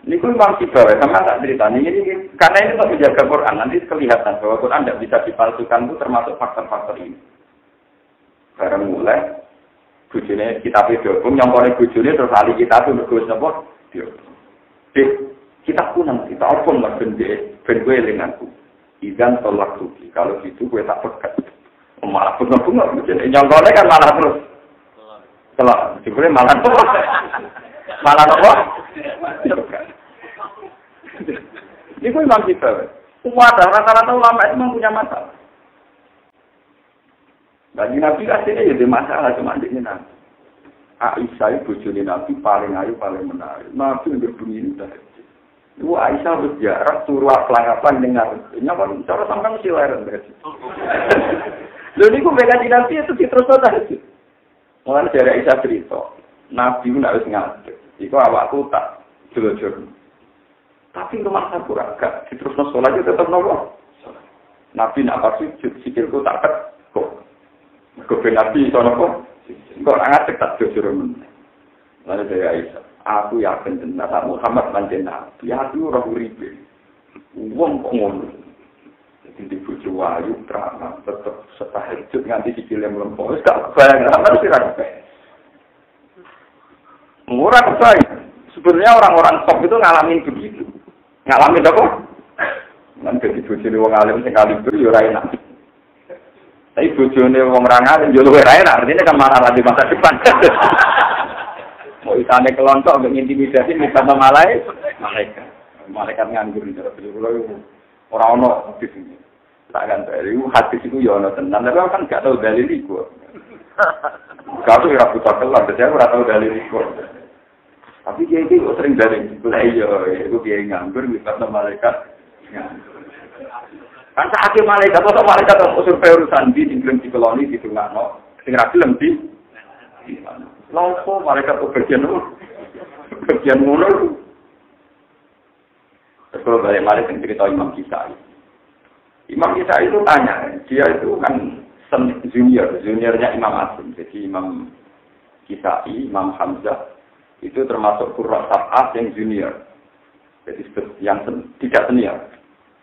S1: Niku Imam Sibawi sama tak ceritanya ini karena ini untuk menjaga Quran nanti kelihatan bahwa Quran tidak bisa dipalsukan itu termasuk faktor-faktor ini. Barang mulai bujune kitab diobong nyongkone bujune terus ahli kitab itu mergo napa? Diobong. Kita pun nanti tak pun lah ben gue lenganku. Izan tolak tuki. Kalau gitu gue tak pekat. Malah bunga-bunga. Nyongkone kan malah terus. Setelah sebenarnya malah terus. Malah apa? Ini gue Imam Sibawi. Rata-rata ulama itu memang punya masalah. Bagi Nabi aslinya ya ada masalah cuma ini Nabi. Aisyah bojone Nabi paling ayu paling menarik. Nabi yang berbunyi ini tadi. Ibu Aisyah berjarak suruh pelanggapan dengar. Nyapa cara sampai mesti leren berarti. Lalu ini mereka di Nabi itu terus tadi. Mulai dari Aisyah cerita, Nabi pun harus ngadeg. Iku awakku tak jelajah. Tapi rumah saya kurang gak. Terus sholat itu tetap nopo. Nabi nak pas sujud sikilku tak kok. Kepen Nabi itu nopo. Kok ngadeg tak jelajah. Lalu dari Aisyah. Aku yakin benar Muhammad manjen Nabi. Aku ora uripe. Wong kok ngono. Jadi bojo wayu terang tetep setahajud nganti sikile mlempok. Wis gak bayang ana sira kabeh. Murah kebayang. Sebenarnya orang-orang top itu ngalamin begitu. Ngalamin apa? Nanti di bojone wong alim sing kali itu ya ora enak. Tapi bojone wong ra ngalim yo luwih ra enak. Artinya kan malah di masa depan. Mau isane kelontok untuk intimidasi minta malaikat nganggur itu orang ono hadis ini tak kan dari hadis itu ya ono tenan tapi kan gak tahu dalil iku gak tahu ora buta kelan jadi ora tahu dalil iku tapi dia itu sering dalil lah iya itu dia nganggur minta malaikat kan saat malaikat atau malaikat usul urusan di tinggal di koloni di tengah sing ra gelem di Lalu mereka tuh bagian ngono. Terus kalau balik yang cerita Imam Kisai. Imam Kisai itu tanya, dia itu kan juniornya Imam Asim. Jadi Imam Kisai, Imam Hamzah itu termasuk Qurra Sab'ah yang junior. Jadi yang tidak senior.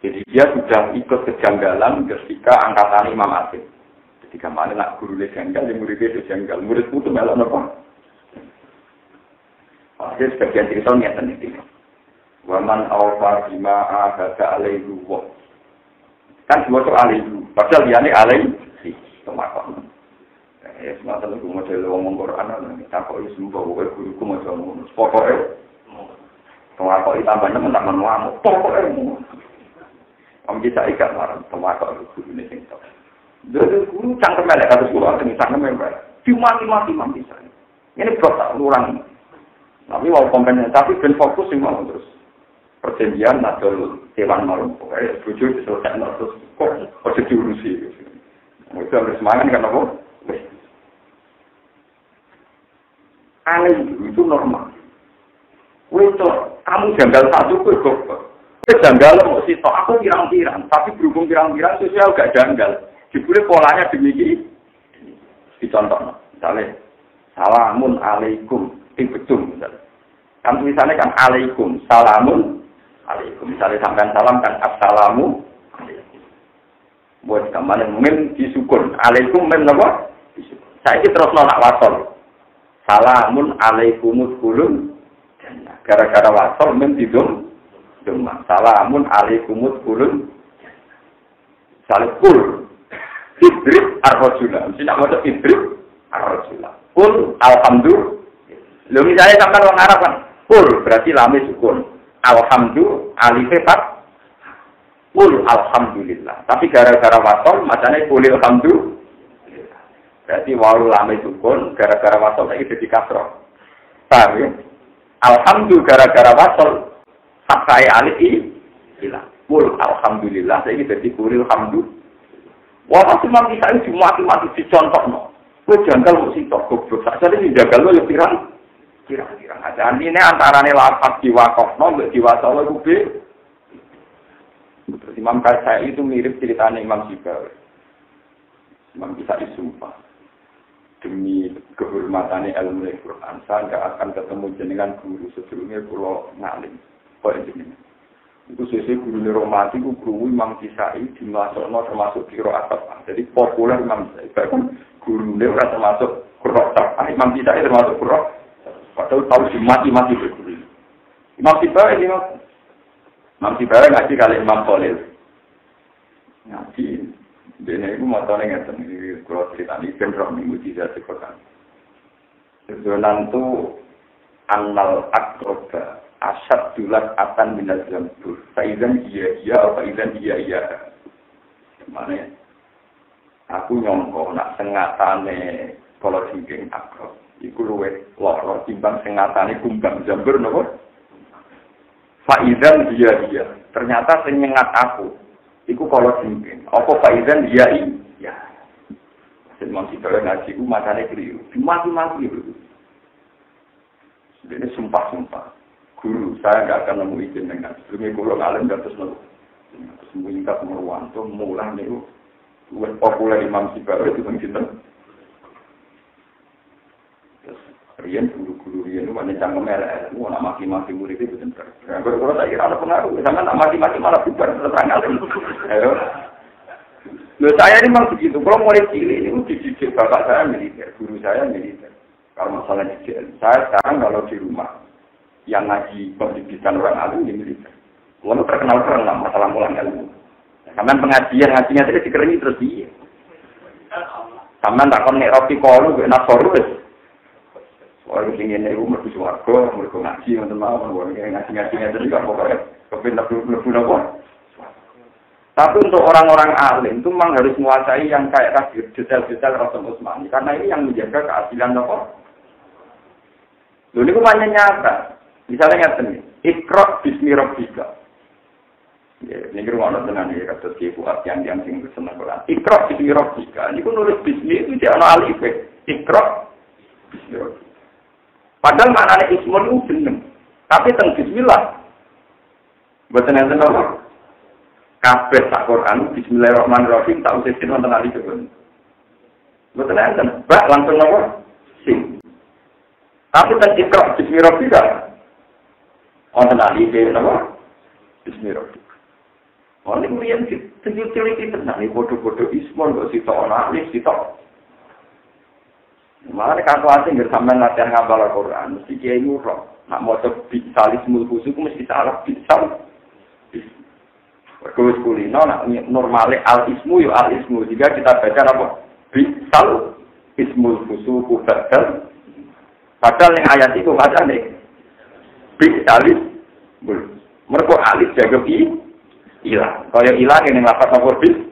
S1: Jadi dia sudah ikut kejanggalan ketika angkatan Imam Asim. Ketika mana nak guru janggal, yang muridnya itu janggal. Muridku itu melok apa? Jadi sebagian cerita nyata nih. Waman awfa bima ahada alaihi wa. Kan dua soal alaihi. Padahal dia ini alaihi. Temakon. Semata lagu model ngomong Quran. Tak kok sembuh. Guruku mau ngomong. Pokoknya. Temakon ditambahnya mentak menuamu. Pokoknya. Kamu bisa ikat marah. Temakon guru ini sing tahu. Jadi guru cangkem melek harus guru asing cangkem melek. Mati bisa. Ini berotak lurang. Tapi mau kompensasi tapi ben fokus sih mau terus. Perjanjian atau hewan malam. Pokoknya tujuh diselesaikan terus kok diurusi. Itu harus semangat kan apa? Aneh itu normal. Wetok, kamu janggal satu kok goblok. Janggal mau sitok aku pirang-pirang, tapi berhubung pirang-pirang sosial gak janggal. Dibule polanya demikian. Dicontoh, misalnya salamun alaikum, ini betul misalnya. Kan misalnya kan alaikum, salamun alaikum. Misalnya sampai salam kan assalamu alaikum. Buat kemana mem disukun, alaikum mem apa? Saya ini terus nolak wasol. Salamun alaikumut kulun. Gara-gara wasol mem didum. Salamun alaikumut kulun. Salikul. Idrib ar-rajula. Mesti nak maca idrib ar-rajula. Kul alhamdulillah. Lho misalnya sampean wong Arab kan. Kul berarti lame sukun. Alhamdulillah alif fat. Kul alhamdulillah. Tapi gara-gara wasol macane kul alhamdulillah. Berarti wawu lame sukun gara-gara wasol iki dadi kasrah. Paham ya? Alhamdulillah gara-gara wasol fathai alif hilang. Kul alhamdulillah saiki dadi kul alhamdulillah. Wah, pasti mati saya mati dicontoh no. Gue janggal mesti tok goblok. Saja ini janggal lo pirang aja. Ini antarane lapat diwakaf no, nggak diwasalo gue. Terus Imam Kasai itu mirip ceritanya Imam Sibawai. Imam Kasai sumpah demi kehormatannya ilmu Al-Quran, saya nggak akan ketemu jenengan guru sebelumnya pulau ngalim. Kok ini? Itu sesuai guru Neromati, guru Imam Kisai dimasukkan termasuk kiro atap. Jadi populer Imam Kisai. Bahkan guru Neromati termasuk kuro atap. Imam Kisai termasuk kuro. Padahal tahu si mati berguru. Imam Kisai ini, Imam Kisai ngaji kali Imam Khalil. Ngaji. Dia itu matanya ngerti. Kalau cerita ini, bentrok minggu tidak sekolah. Sebenarnya itu annal akroba. Asyad dulat akan minat jambur. Faizan iya, faizan iya. Mana? Aku nyongko nak sengatane kalau singking akro. Iku luwe loro timbang sengatane kumbang jambur nopo. Faizan iya. Ternyata senyengat aku. Iku kalau singking. Apa faizan iya. Semang kita ngaji ku matane keliru. Mati itu. Ini sumpah. Guru, saya nggak akan nemu izin dengan sebelumnya guru alim dan terus meningkat meruanto mulai nih populer Imam Sibawai itu mencintai. Terus Rian guru Rian itu mana cangkem merah, mau nak maki murid itu bentar. Kalau saya kira ada pengaruh, sama nak maki malah bubar terang alim. Loh saya ini memang begitu. Kalau mulai cilik ini dididik bapak saya militer, guru saya militer. Kalau masalah didik, saya sekarang kalau di rumah yang ngaji pendidikan orang alim di militer. Walau terkenal lah masalah mulang ilmu. Sampai pengajian ngajinya tadi dikerengi terus dia. Sampai tak kon nek ropi kolu gue nasoru wis. Orang sing ngene iku mlebu swarga, mergo ngaji ngoten mawon, wong ngaji-ngajinya tadi kok pokoke kepindah mlebu napa. Tapi untuk orang-orang alim itu memang harus menguasai yang kayak tadi detail-detail Rasul Utsmani karena ini yang menjaga keadilan napa. Lho niku banyak nyata. Misalnya ngaten iki, Iqra bismi rabbika. Ya, ini rumah tenan ya kata si Fuad yang sing seneng Quran. Iqra bismi rabbika. Niku nulis bismi itu dia ana alif. Iqra bismi rabbika. Padahal maknane ismun itu jeneng. Tapi teng bismillah. Mboten enten apa. Kabeh sak Quran bismillahirrahmanirrahim tak usah sin wonten alif. Mboten enten. Bak langsung apa? Sin. Tapi teng Iqra bismi rabbika. Wonten alif napa? Bismillahirrahmanirrahim. Ono mriyen diteliti tenan iki padha-padha ismun kok sitok ana alif sitok. Malah nek aku asing nggih sampean latihan ngapal Al-Qur'an mesti kiai murah. Nak maca bisalismul khusus ku mesti salah bisal. Kalau kulino nak normale al-ismu yo al-ismu jika kita baca apa? Bisal ismul khusus badal. Padahal yang ayat itu bacane bisalis bul. Mergo alif jaga ilang. Kaya ilang ning lafaz nomor bis.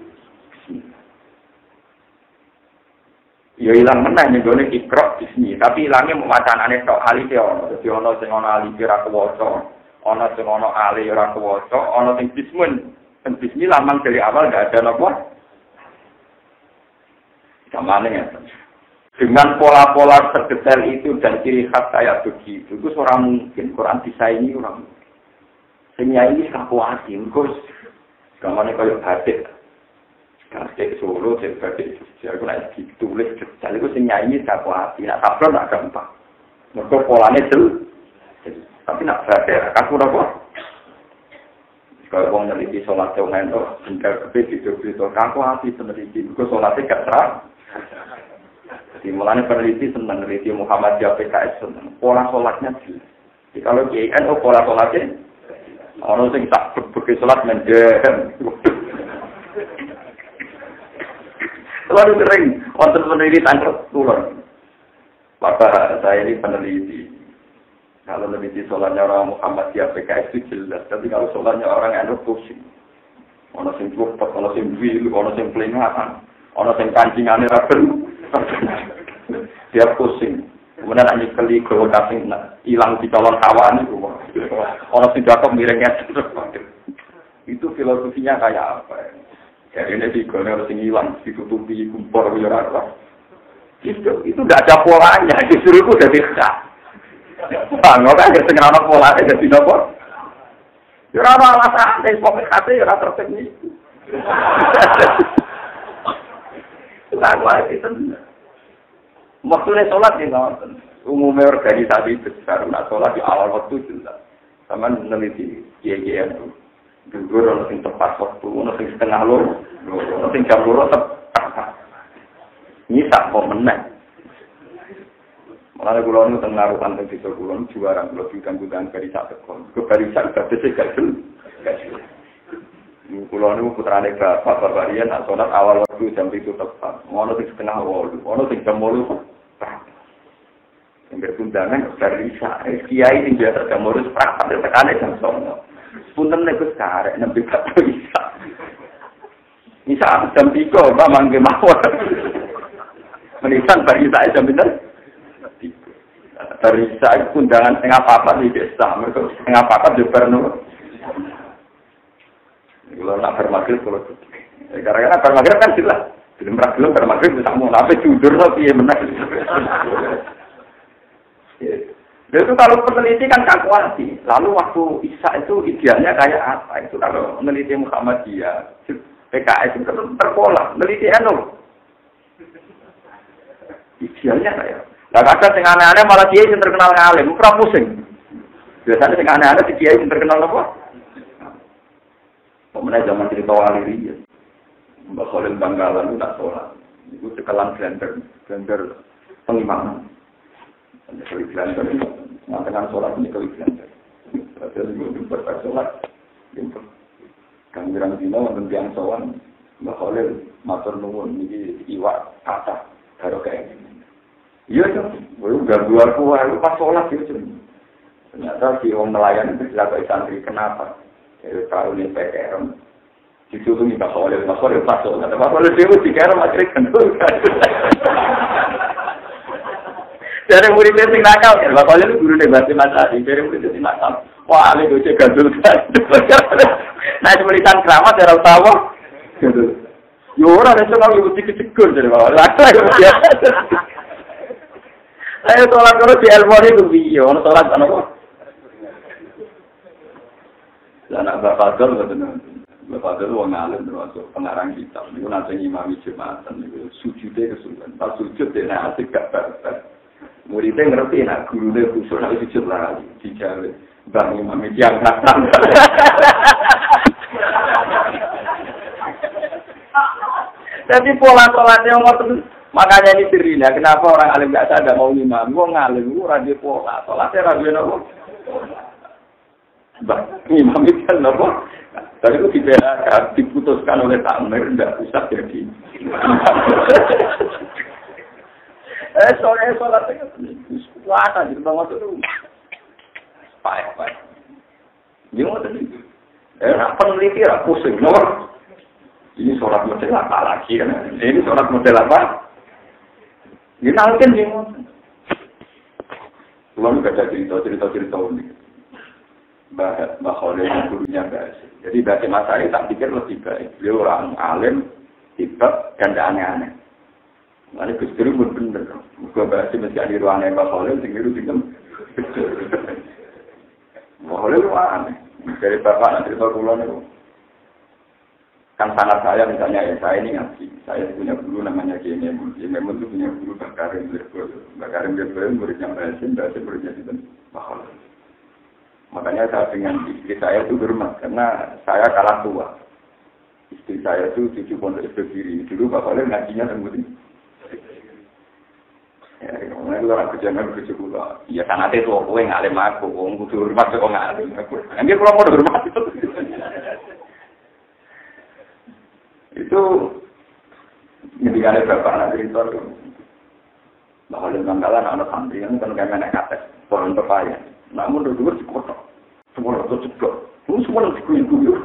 S1: Ya ilang meneh nggone Iqra bismi, tapi ilange macanane tok alif e ono. Dadi ono sing ana alif ora kewaca, ana sing ana alif ora kewaca, ana sing bismun. Dan bismillah mang dari awal enggak ada napa. Samane ya. Dengan pola-pola sedetail itu dan ciri khas kayak begitu, itu orang mungkin Quran disaingi orang. Sehingga ini kaku hati, terus gambarnya kayak batik, batik Solo, batik Jogja, itu lagi ditulis detail itu sehingga ini kaku hati, nak tablo nak gampang. Mereka polanya jelas, tapi nak batik, kaku apa? Kalau orang meneliti sholat yang lain, benda gede itu kaku hati meneliti, itu sholatnya gak terang. Jadi mulanya peneliti senang, peneliti Muhammadiyah PKS senang. Pola sholatnya jelas. Jadi kalau JNO pola sholatnya, orang yang tak berbagi sholat menjem. Selalu sering, untuk peneliti tangkap turun. Bapak saya ini peneliti. Kalau meneliti sholatnya orang Muhammadiyah PKS itu jelas. Tapi kalau sholatnya orang yang pusing. Orang yang cukup, orang yang wilu, orang yang pelingatan, orang yang kancingannya raben. Dia pusing. Kemudian hanya keli kalau kasih hilang di calon kawan itu. Orang sudah kok miringnya. Itu filosofinya kayak apa? Ya ini sih kalau harus hilang ditutupi kumpul apa? Itu tidak ada polanya. Justru itu udah tidak. Nggak ada sengaja polanya jadi apa? Ya orang alasan dari pokok hati ya terteknik. Lagu itu maksudnya sholat di umumnya organisasi besar, nak sholat di awal waktu jelas. Sama meneliti kiai-kiai itu, dulu orang yang tepat waktu, orang yang setengah lor, orang yang jam lor tepat. Ini tak mau menang. Malah kalau ini tengah ruang di situ kalau juara, kalau bidang-bidang barisan tekon, kebarisan berbeda sekali. Kulo niku putrane Bapak Barbarian nak salat awal waktu jam 7 tepat. Ono sing setengah 8, ono sing jam 8. Sing berundangan dari Isa, kiai sing biasa jam 8 sampai tekane jam 9. Punten nek wis karek nembe Bapak Isa. Isa jam 3 Mbak mangke mawon. Menisan bari Isa jam pinten? Dari Isa undangan setengah 4 di desa, mereka setengah 4 di Perno. Kalau nak bermagrib kalau karena bermagrib kan jelas belum bermagrib bisa mau apa jujur tapi ya benar. Itu kalau peneliti kan kalkulasi. Lalu waktu Isa itu idealnya kayak apa? Itu kalau meneliti Muhammadiyah, PKS itu terpola. Meneliti anu. Idealnya kayak. Nah kadang yang aneh-aneh malah dia yang terkenal ngalim, kurang pusing. Biasanya yang aneh-aneh si dia yang terkenal apa? Kemudian zaman cerita Waliri, Mbak Khalil Banggalan itu tak sholat. Itu sekelan blender pengimaman. Kali blender itu, mengatakan sholat ini kali blender. Jadi itu bersholat. Kang Birang Dino, yang sholat, Mbak Khalil, matur nuwun, ini iwak, kata, baru kayak gini. Iya dong, baru ganggu aku pas sholat gitu. Ternyata si orang nelayan itu dilakukan santri, kenapa? Kalau ini PKR, ditutupi Mbak Khalil masuk. Kata Mbak Khalil dia di PKR akhirnya kendul. Dari muridnya sing nakal, Mbak Khalil guru debat matahari. Dari muridnya sing nakal, wah ini gue gandul kan. Nah tulisan keramat dari tahu. Yo orang itu kalau ibu dikejegur dari Mbak Khalil. Saya sholat kalau di Elmon itu video, sholat apa? Dan Bapak Fadl Bapak Fadl wong alim termasuk pengarang kitab. Niku nate ngimami Jumatan niku sujude kesuwen. Pas sujud dene asik gak barbar. Muridé ngerti nek gurune khusus nek sujud lagi dijawe. Bang Imam yang katan. Tapi pola sholatnya ngoten. Makanya ini dirinya kenapa orang alim gak sadar mau imam. Wong alim ora di pola. Sholatnya ra duwe napa? Imam itu kan apa? Tadi itu diputuskan oleh Tamir, tidak usah jadi. Sholat itu kuasa, jadi bangun itu payah. Ini mau tadi, peneliti lah pusing, nomor. Ini sholat model apa lagi kan? Ini sholat model apa? Ini nangkin dia mau. Belum ada cerita unik. Mbak Khalil gurunya Basim. Jadi Basim Asari tak pikir lebih baik. Beliau orang alim, tiba dan aneh-aneh. Mane Gus Dur pun bener. Muga bahasa mesti ada ruangan Pak Khalil sing niru sing boleh lu aneh. Dari bapak nanti cerita kula niku. Kan sangat saya misalnya ya saya ini ngaji. Saya punya guru namanya Kiai Memun. Kiai Memun itu punya guru Bakarim Lirboyo. Bakarim Lirboyo muridnya bahasa muridnya itu Pak Khalil. Makanya saya dengan istri saya itu hormat karena saya kalah tua. Istri saya itu cucu pondok Berdiri. Dulu Pak Khalil ngajinya tembus. Ya, orang itu orang kejangan kerja pula. Ya sangat itu aku yang ngalim aku, aku kudu hormat kok ngalim aku. Nanti kalau mau hormat itu ketika ada bapak anak cerita itu, bahwa dengan kalian anak santri yang kan kayak menek kates, pohon pepaya. Namun dua sekolah, semua itu juga, semua itu kuyu.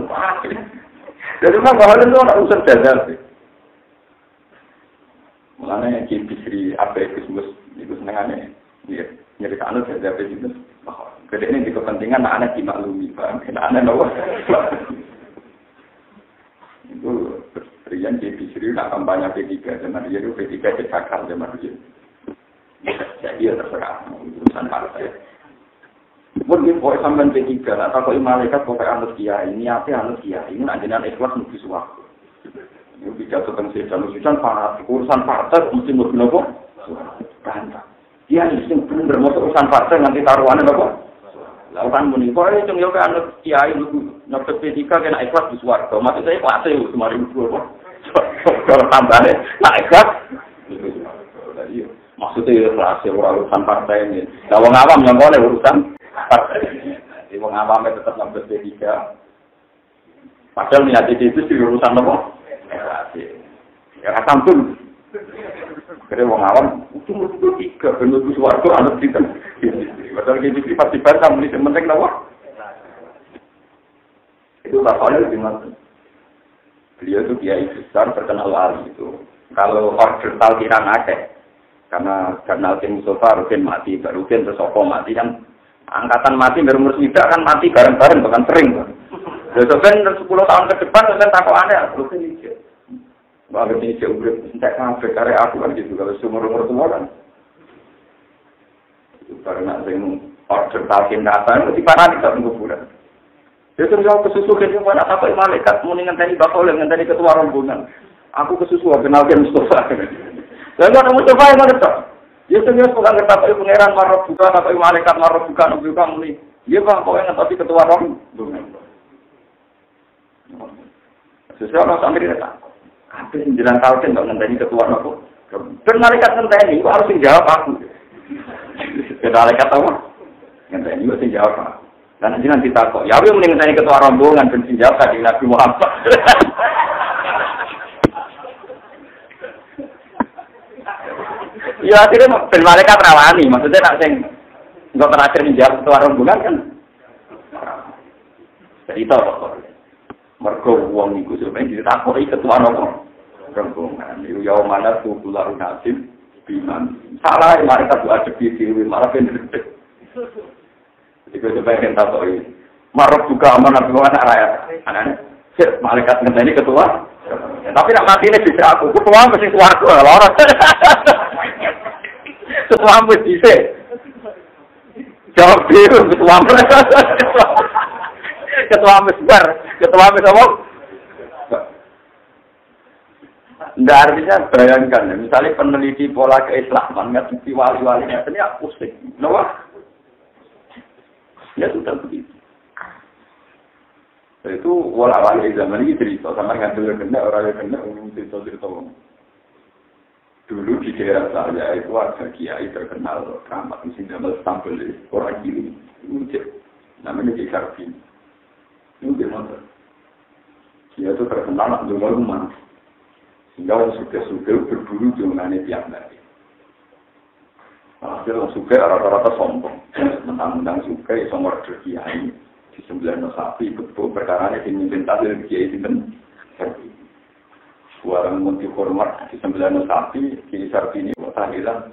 S1: Jadi memang bahwa itu orang urusan jadal sih. Mulanya Ki Bisri Abe Gusmus itu senengannya nyerita anu dari Abe Gusmus. Gede ini di kepentingan anak dimaklumi, Pak. Anak nopo. Itu Rian Ki Bisri nak kampanye P3 zaman dia itu P3 cekakal zaman dia. Jadi ya terserah urusan partai. Mungkin kok sampean P3 atau kok malaikat kok anut kiai, niate anut kiai, ini anjenan ikhlas nuju suwak. Ini bicara tentang sejan fanatik, urusan partai mesti mungkin apa? Kanta. Dia ini benar mau urusan partai nanti taruhannya apa? Lakukan muni. Kok ini cuma ya anak kiai nafsu P3 kena ikhlas di suarga. Maksud saya kelas itu kemarin itu apa? Kalau tambahnya, nah ikhlas. Maksudnya ikhlas urusan partai ini. Nah, orang awam yang boleh urusan partai. Jadi orang awam tetap nafsu P3. Padahal niat itu di urusan apa? Ya sampun. Kira wong awam itu tiga bentuk suwarga anak kita. Padahal gitu pasti bantah muni penting napa? Itu bapaknya gimana? Beliau itu kiai besar terkenal wali itu. Kalau order talkiran akeh. Karena Jurnal King Mustafa Rukin mati, baru Rukin terus Sopo mati kan. Angkatan mati baru Mursida kan mati bareng-bareng bahkan sering kan. Jadi kan 10 tahun ke depan kan takut aneh, Rukin iki. Bahwa ini saya urut, entah kafe karya aku kan gitu, kalau seumur-umur semua kan. Itu karena saya order talkin kata, itu parah di dalam kuburan. Dia terjauh kesusu ke sini, mana apa malaikat, mau ngenteni bakal, ngenteni ketua rombongan. Aku kesusu, kenal ke Mustafa. Lalu ada Mustafa yang mana tak? Dia terjauh bukan ketahui pangeran marah buka, ketahui malaikat marah buka, buka muli. Dia bang, kau yang ngetahui ketua rombongan. Sesuai orang sambil dia tak. Apa yang jalan tahu kan nggak ngenteni ketua nopo. Dan malaikat ngenteni, itu harus jawab aku. Malaikat tahu, ngenteni itu jawab aku. Dan nanti takut, ya aku mending ngenteni ketua rombongan dan jawab tadi Nabi Muhammad. Ya akhirnya ben malaikat rawani, maksudnya nak sing nggak terakhir menjawab ketua rombongan kan. Cerita pokoknya. Mergo wong iku sebenarnya ditakoki ketua nopo rombongan. Iku ya mana tubular nasim biman. Salah mereka doa cepi dhewe malah ben gede. Iku sebenarnya takoki. Marok juga aman nabi wana rakyat. Anane sik malaikat ngenteni ketua. Tapi nak matine bisa aku. Ketua mesti swarga lho. Ketua mesti dhisik. Jawab dhewe ketua. Ketua besar, ketua besar apa? Nggak artinya bayangkan, misalnya peneliti pola keislaman, nggak wali-walinya, ini aku pusing. Kenapa? Ya sudah begitu. Itu wali-wali zaman ini cerita, sama ngambil kena, orang yang kena, umum cerita-cerita. Dulu di daerah saya itu ada kiai terkenal, keramat, misalnya dalam Istanbul, orang gili, namanya Kiai Sarfin. Itu gimana? Dia itu terkenal nak jual rumah. Sehingga orang suka-suka berburu dengan tiap hari. Hasil orang suka rata-rata sombong. Mentang-mentang suka, ya sombong kiai. Di 9 sapi, betul perkara ini diminta dari kiai itu. Suara menteri hormat di 9 sapi, kiai sapi ini tahlilan.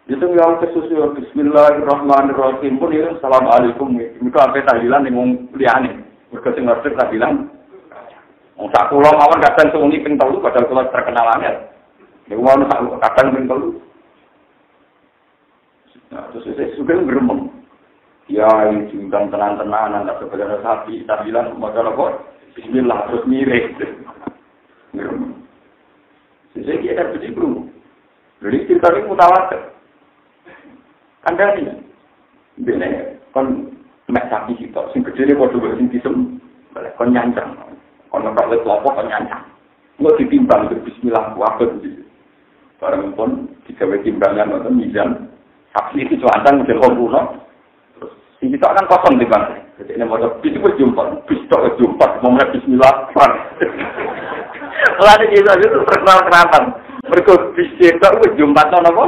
S1: Itu yang kesusu Bismillahirrahmanirrahim pun itu Assalamualaikum. Itu apa tahlilan yang liane. Mereka sing ngerti tak bilang, wong sak kula mawon kadang sewengi ping 3 padahal kula terkenal angel. Nek wong kadang ping 3. Nah, terus saya suka ngeremeng. Ya, ini diundang tenan-tenan, tak sebenarnya sapi, tak bilang, maka apa? Bismillah, terus mirip. Ngeremeng. Saya kira begitu. Jadi cerita ini mutawatir. Anda ini, benar, kon mek sapi sitok, sing gede kok dua sing disem, boleh kon nyancang, kon nggak boleh kelompok kon nyancang. Nggak ditimbang Bismillah kuat gitu. Barang pun digawe timbangan atau mizan. Sapi itu cuacan model kompuno, terus ini tak akan kosong di bang. Jadi ini mau bis itu berjumpa, mau mulai Bismillah. Lalu kita itu terkenal kerapan. Mereka bis itu berjumpa tahun apa?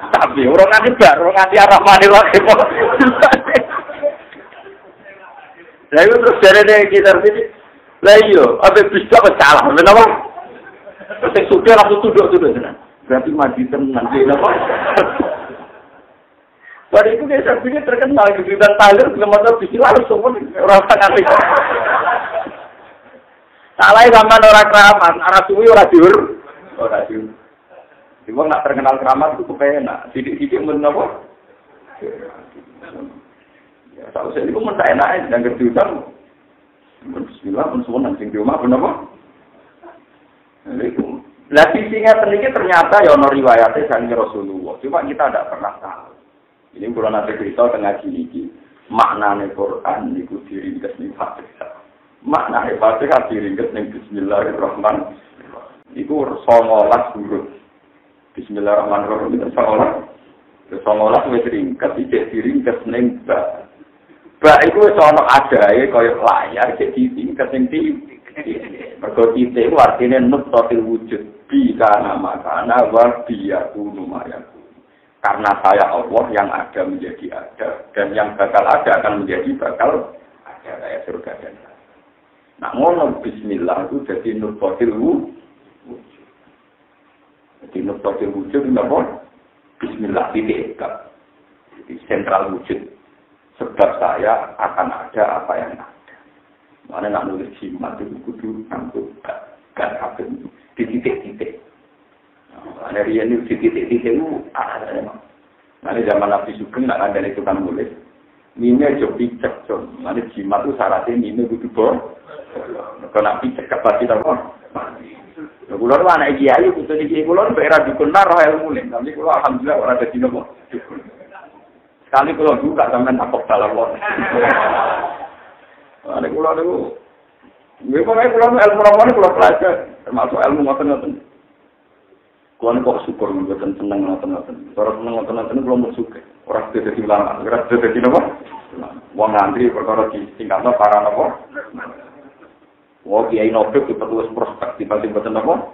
S1: Tapi orang nanti baru orang nanti arah mana lagi mau. Lalu terus dari kita sini, lalu apa bis itu apa salah? Kenapa? Terus sudah langsung duduk. Berarti maju tenang, kenapa? Pada itu saya pikir terkenal gitu dan talir belum ada bismillah harus semua orang sangat. Salah sama orang keramat, arah suwi orang diur. Cuma nak terkenal keramat itu kepenak. Sidik-sidik menapa? Ya tahu saya itu mentak enak dan kerjaan. Bismillah pun semua nanti di rumah menapa? Assalamualaikum. Lah sisinya ternyata ya ono riwayatnya sang Rasulullah. Cuma kita tidak pernah tahu. Ini kalau nanti cerita tengah gini, maknanya Quran itu diringkas nih Fatihah. Maknanya Fatihah diringkas nih Bismillahirrahmanirrahim. Itu 19 huruf. Bismillahirrahmanirrahim itu 19. 19 wis ringkas, iki diringkas ning ba. Ba iku wis ana adae kaya layar iki diringkas ning titik. Mergo titik iku artine nutfatil wujud bi kana makana wa biyakunu mayaku. Karena saya Allah yang ada menjadi ada dan yang bakal ada akan menjadi bakal ada kayak surga dan neraka. Nah, ngono bismillah itu jadi nutfatil wujud. Jadi nutfatil wujud itu apa? Bismillah titik. Jadi sentral wujud. Sebab saya akan ada apa yang ada. Mana nak nulis jimat itu kudu nangkut gak kabeh di titik-titik. Ada rian itu titik-titik itu ada memang. Nanti zaman Nabi Sugeng nak ada itu kan nulis. Mine jo picek jo. Nanti jimat itu syaratnya mine kudu bor. Kalau nak picek pasti tak bor. Kulo anak kiai kudu iki kulo era dukun naro ilmu nih. Tapi kulo alhamdulillah ora dadi nopo. Sekali kulo buka sampean takok dalam wong. Ane kulo niku nggih pokoke kulo ilmu ramane kulo pelajar termasuk ilmu ngoten-ngoten. Kulo kok syukur mboten seneng ngoten-ngoten. Ora seneng ngoten-ngoten kulo bersyukur. Ora dadi ulama, ora dadi napa? Wong ngantri perkara ditingkatno para napa? Wong kiai nobek diperluas prospek dibanding mboten napa?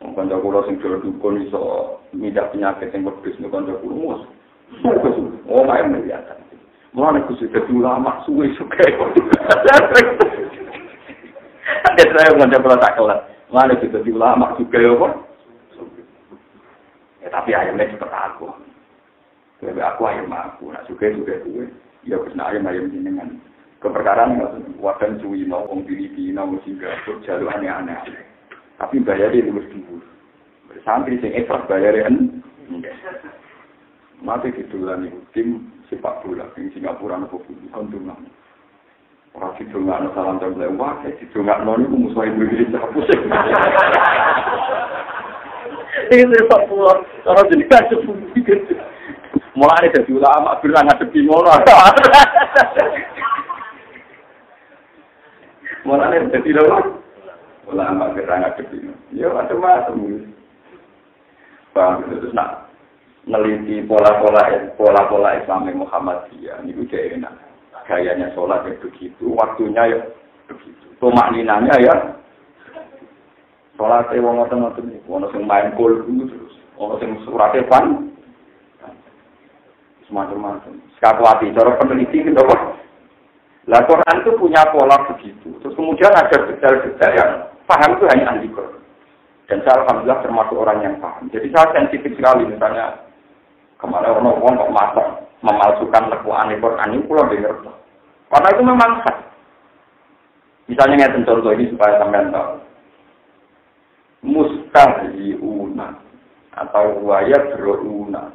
S1: Wong kanca kulo sing dukun iso midak penyakit sing wedhus niku kanca kulo mus. Oh, main melihat. Mulane kudu dadi ulama suwe-suwe. Ada saya kanca kulo tak kelas. Mulane kudu dadi ulama suwe apa? Ya, tapi ayamnya cepet aku. Jadi aku ayam aku. Nak suka gue. Ya kena ayam jenengan. Keperkaraan wadah Suwino, wong Filipina, wong Singapura, jalur aneh-aneh. Tapi bayarnya luwes dhuwur. Santri sing ikhlas bayarnya mati didolani tim sepak bola ing Singapura nopo kudu kontungan. Ora didongakno salam template wae, didongakno niku musuh Indonesia pusing. Ini sepak bola, ora jadi kasus pikir. Mulane dadi ulama bir ngadepi ngono. Mulane dadi ulama bir ngadepi. Ya macam-macam. Bang terus nak neliti pola-pola Islam Muhammadiyah ini udah enak. Gayanya sholat ya begitu, waktunya ya begitu. Tumakninanya ya sholat wong ngoten-ngoten iki, ono sing main gol terus, ono sing surate pan. Semacam-macam. Sekakuati cara peneliti gitu kok. Lah Quran itu punya pola begitu. Terus kemudian ada detail-detail yang paham itu hanya ahli Quran. Dan saya alhamdulillah termasuk orang yang paham. Jadi saya sensitif sekali misalnya kemarin orang kok masak memalsukan lekuan Quran ini pulau dengar. Karena itu memang sah. Misalnya ngeten contoh ini supaya sampean tahu. Mustahil diuna atau wayadrouna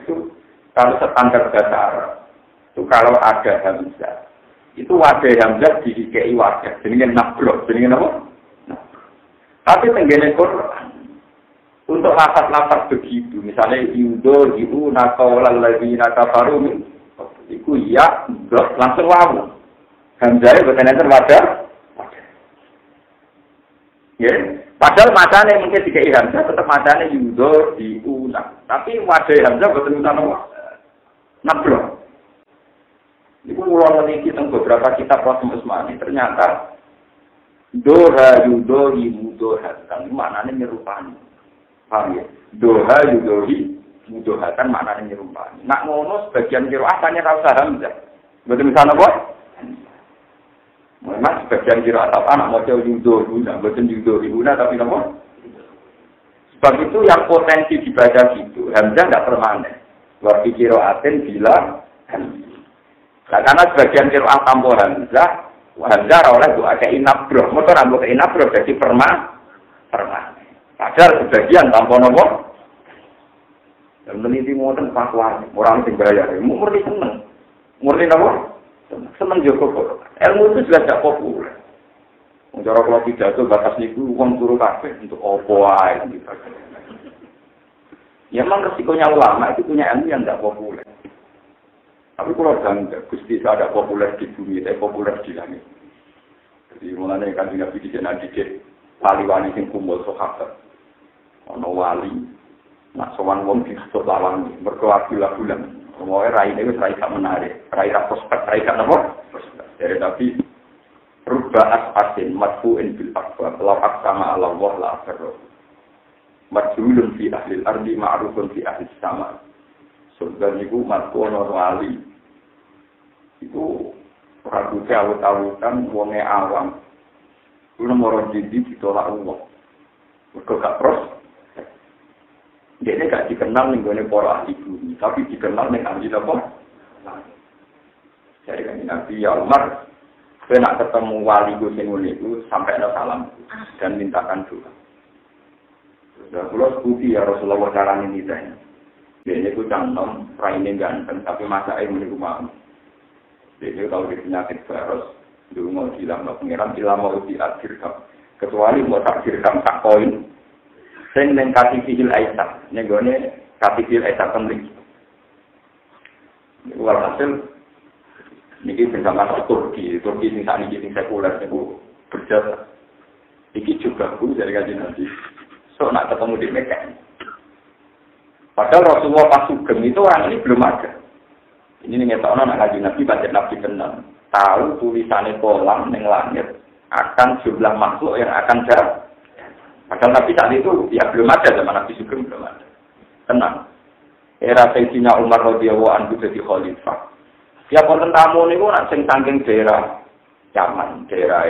S1: itu kalau standar bahasa Arab itu kalau ada hamzah itu wadah hamzah dikei wadah jenenge nabro jenenge apa? Tapi tenggene Quran untuk lafaz-lafaz begitu misalnya yudo diuna qaulal ladzina kafaru iku ya langsung wawu hamzah boten enten wadah. Ya, padahal macane mungkin dikei hamzah tetap macane yudo diuna. Tapi wadah hamzah boten utama. Nabro. Iku kula niki teng beberapa kitab Rasul Usmani ternyata doha yudo mudohatan maknane nyerupani. Paham ya? Doha yudo mudohatan maknane nyerupani. Nak ngono sebagian qiraat tanya ra usah hamzah. Boten misalnya apa? Memang sebagian kira atap anak mau jauh judo guna, bukan judo guna tapi apa? Sebab itu yang potensi dibaca gitu, hamzah tidak permanen. Waktu kira aten bila hamzah. Nah, karena sebagian kira tampo hamzah oleh doa ke inabroh, motor ambil ke inabroh jadi permanen. Padahal sebagian tampo nopo. Dan meniti modern pakuan orang sing bayar, murni seneng, murni nopo. Seneng Joko kok. Ilmu itu sudah tidak populer. Cara kalau pidato batas niku wong turu kabeh untuk opo wae gitu. Ya memang resikonya ulama itu punya ilmu yang tidak populer. Tapi kalau bangga Gusti ada populer di bumi, tapi populer di langit. Jadi mulane kan Nabi dicek wali-wali sing kumpul sahabat. Ono wali nak sowan wong disebut lawan mergo bulan. Semua rai itu rai tak menarik, rai tak prospek, rai tak apa? Jadi tapi rubah asin madfuin bil akbar, lawak sama Allah la akbar. Madfulun fi ahli ardi ma'rufun fi ahli sama. Surga niku madfuno wali. Itu ragu awut-awutan wonge awam. Kulo nomor jadi ditolak Allah. Mergo gak pros. Dia ini gak dikenal nih gue para ahli bumi, tapi dikenal nih ahli apa? Jadi kan Nabi ya Umar, saya nak ketemu wali gue itu sampai ada salam dan mintakan doa. Sudah pulau seputi ya Rasulullah cara ini tanya. Dia ini gue cantom, raine ganteng, tapi masa air menunggu malam. Jadi kalau di penyakit virus, dulu mau hilang, pengiran hilang mau diakhirkan, kecuali mau takdirkan tak koin. Sing neng katifil aisyah, nenggone katifil aisyah penting. Walhasil, niki bersama Turki sing saat ini sing sekuler niku berjasa. Iki juga bu dari kajian nanti. So nak ketemu di Mekah. Padahal Rasulullah pas sugeng itu orang ini belum ada. Ini ngetokno nak kajian Nabi baca Nabi kenal. Tahu tulisannya kolam neng langit akan jumlah makhluk yang akan jatuh. Padahal Nabi saat itu ya belum ada zaman Nabi Sugeng belum ada. Tenang. Era Sayyidina Umar radhiyallahu anhu jadi khalifah. Tiap wonten tamu niku nak sing saking daerah Yaman, daerah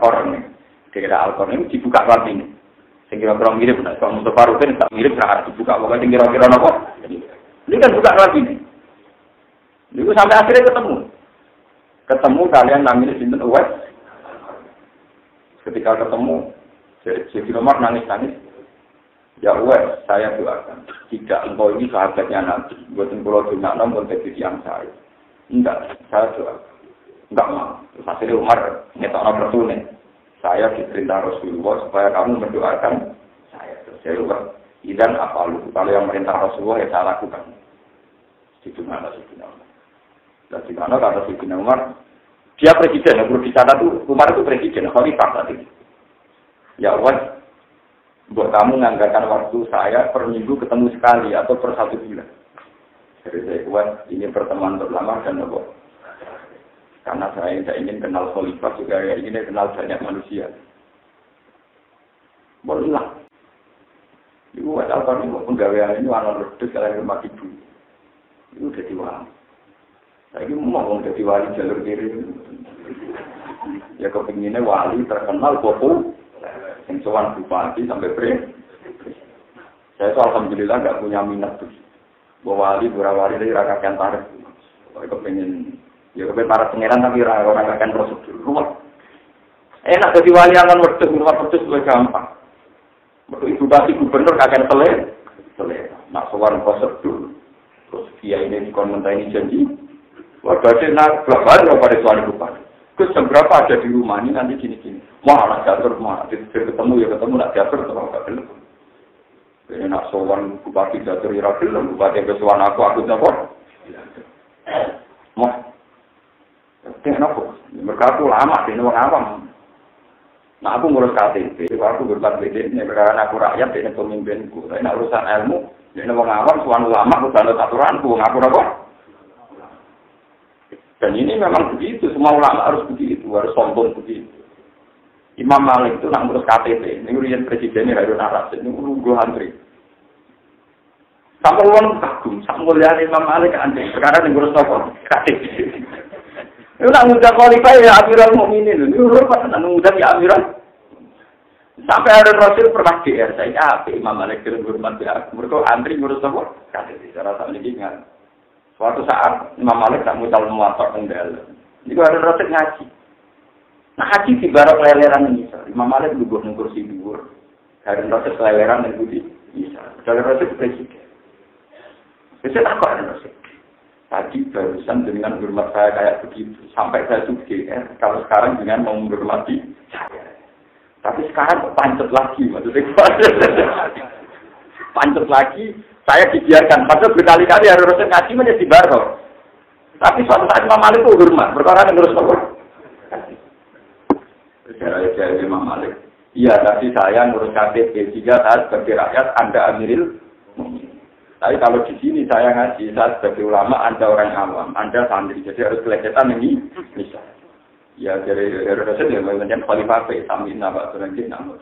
S1: Korn, daerah Al-Qarn dibuka lapine. Sing kira-kira mirip nek kok Mustafa Rufin tak mirip ora dibuka pokoke sing kira-kira napa. Ini kan buka lapine. Niku sampai akhirnya ketemu. Ketemu kalian namanya sinten Uwais. Ketika ketemu Jadi Umar nangis-nangis. Ya Uwais, saya doakan. Tidak engkau ini sahabatnya Nabi. Buatan pulau Junakno konteks yang saya. Enggak, saya doakan. Enggak mau. Terus akhirnya Umar ngetokno bertune. Saya diperintah Rasulullah supaya kamu mendoakan saya. Terus saya lupa. Idan apa lu? Kalau yang merintah Rasulullah ya saya lakukan. Di Junakno. Dan di mana kata Sayyidina Umar, dia presiden. Yang perlu dicatat itu Umar itu presiden. Khalifah tadi. Ya Uwais, buat kamu menganggarkan waktu saya per minggu ketemu sekali atau per 1 bulan. Jadi saya Uwais, ini pertemuan pertama dan apa? Karena saya tidak ingin kenal khalifah juga, saya ingin kenal banyak manusia. Bolehlah. Ibu Uwais Al-Qarni penggawean ini warna redus kalian rumah ibu. Itu udah diwali. Saya ini mau jadi wali jalur kiri. Ya kepinginnya wali terkenal populer. Yang sowan bupati sampai saya itu alhamdulillah nggak punya minat tuh. Wali berawali dari rakakan tarif. Saya kepengen ya kepengen para pangeran tapi rakakan prosedur. Enak jadi wali akan wedhus, rumah wedhus lebih gampang. Mergo ibu bupati gubernur kakek selera. Nak sowan prosedur. Terus kiai ini komentari janji. Wah, berarti nak berapa pada soal bupati. Terus seberapa ada di rumah ini nanti gini-gini. Wah, nak diatur, ketemu ya ketemu, nak diatur terus gak belum. Ini nak sowan bupati diatur ya belum, bupati kesuwan aku nyapa. Wah, kenapa? Mereka aku lama di wong awam. Nah aku ngurus KTP, aku berbuat beda ini karena aku rakyat ini pemimpinku. Tapi nak urusan ilmu, ini wong awam, suan ulama, bukan aturanku, ngaku apa? Dan ini memang begitu, semua ulama harus begitu, harus sombong begitu. Imam Malik itu nak ngurus KTP, ini urian presidennya Harun Ar-Rasyid, ini nunggu antri. Sampai orang kagum, sampai lihat Imam Malik anjing, sekarang ngurus apa? KTP. Itu nak ngundang kualifai ya Amirul Mukminin, ini urusan nak ngundang ya Amirul. Sampai Harun Rasul pernah GR saya, apa Imam Malik kirim hormat ya, mereka antri ngurus apa? KTP, cara tak lagi ingat. Suatu saat Imam Malik tak mau calon muatok kendal. Jadi Harun Rasul ngaji. Nah haji di barok leleran ini, Imam Malik duduk di kursi dhuwur. Harun Rasul leleran dan budi. Bisa. Harun Rasul presiden. Saya takut Harun Rasul. Tadi barusan dengan hormat saya kayak begitu. Sampai saya tuh GR. Kalau sekarang dengan mau menghormati saya. Tapi sekarang pancet lagi. Maksudnya pancet lagi. Saya dibiarkan. Padahal berkali-kali Harun Rasul ngaji menjadi barok. Tapi suatu saat Imam Malik itu hormat. Perkara yang terus apa? Saya Imam Malik. Iya, tapi saya ngurus KTP. Jika saya sebagai rakyat, Anda Amirul Mukminin. Tapi kalau di sini saya ngaji, saya sebagai ulama, Anda orang awam, Anda santri, jadi harus kelihatan ini bisa. Ya dari Rasul yang mengenai kualifikasi, sambil nama berlanjut nama.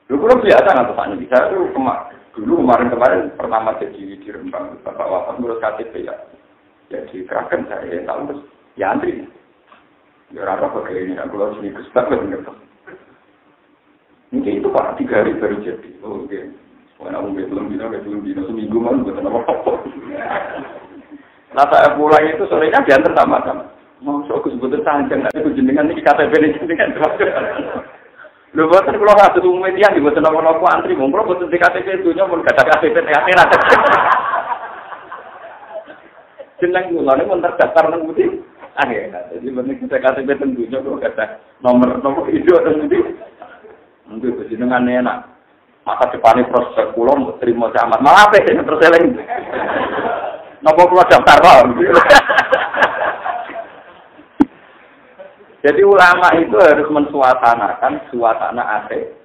S1: Dulu biasa nggak tanya, saya tuh kemarin pertama jadi di Rembang, Bapak Wafat ngurus KTP ya. Jadi kerahkan saya tahu terus, ya antri. Ya rata pakai ini, aku harus ini kesempatan bener. Mungkin itu Pak 3 hari baru jadi. Oh, oke. Wah, aku belum bina seminggu malu buat apa-apa. Nah, saya pulang itu sorenya diantar sama-sama. Mau aku sebutin sanjang, nanti aku jenengan ini KTP ini jenengan. Lho, buatan kalau nggak ketemu media, dibuatan apa-apa antri, mau kalau buatan di KTP itu, nyamuk gak ada KTP, THT. Jeneng gulanya mau terdaftar nang putih. Jadi benar kita KTP tentunya kalau kata nomor itu atau putih. Mungkin jenengan enak. Masa depannya proses pulau terima camat malah apa sih terus eleng nopo keluar daftar jadi ulama itu harus mensuasanakan suasana akhir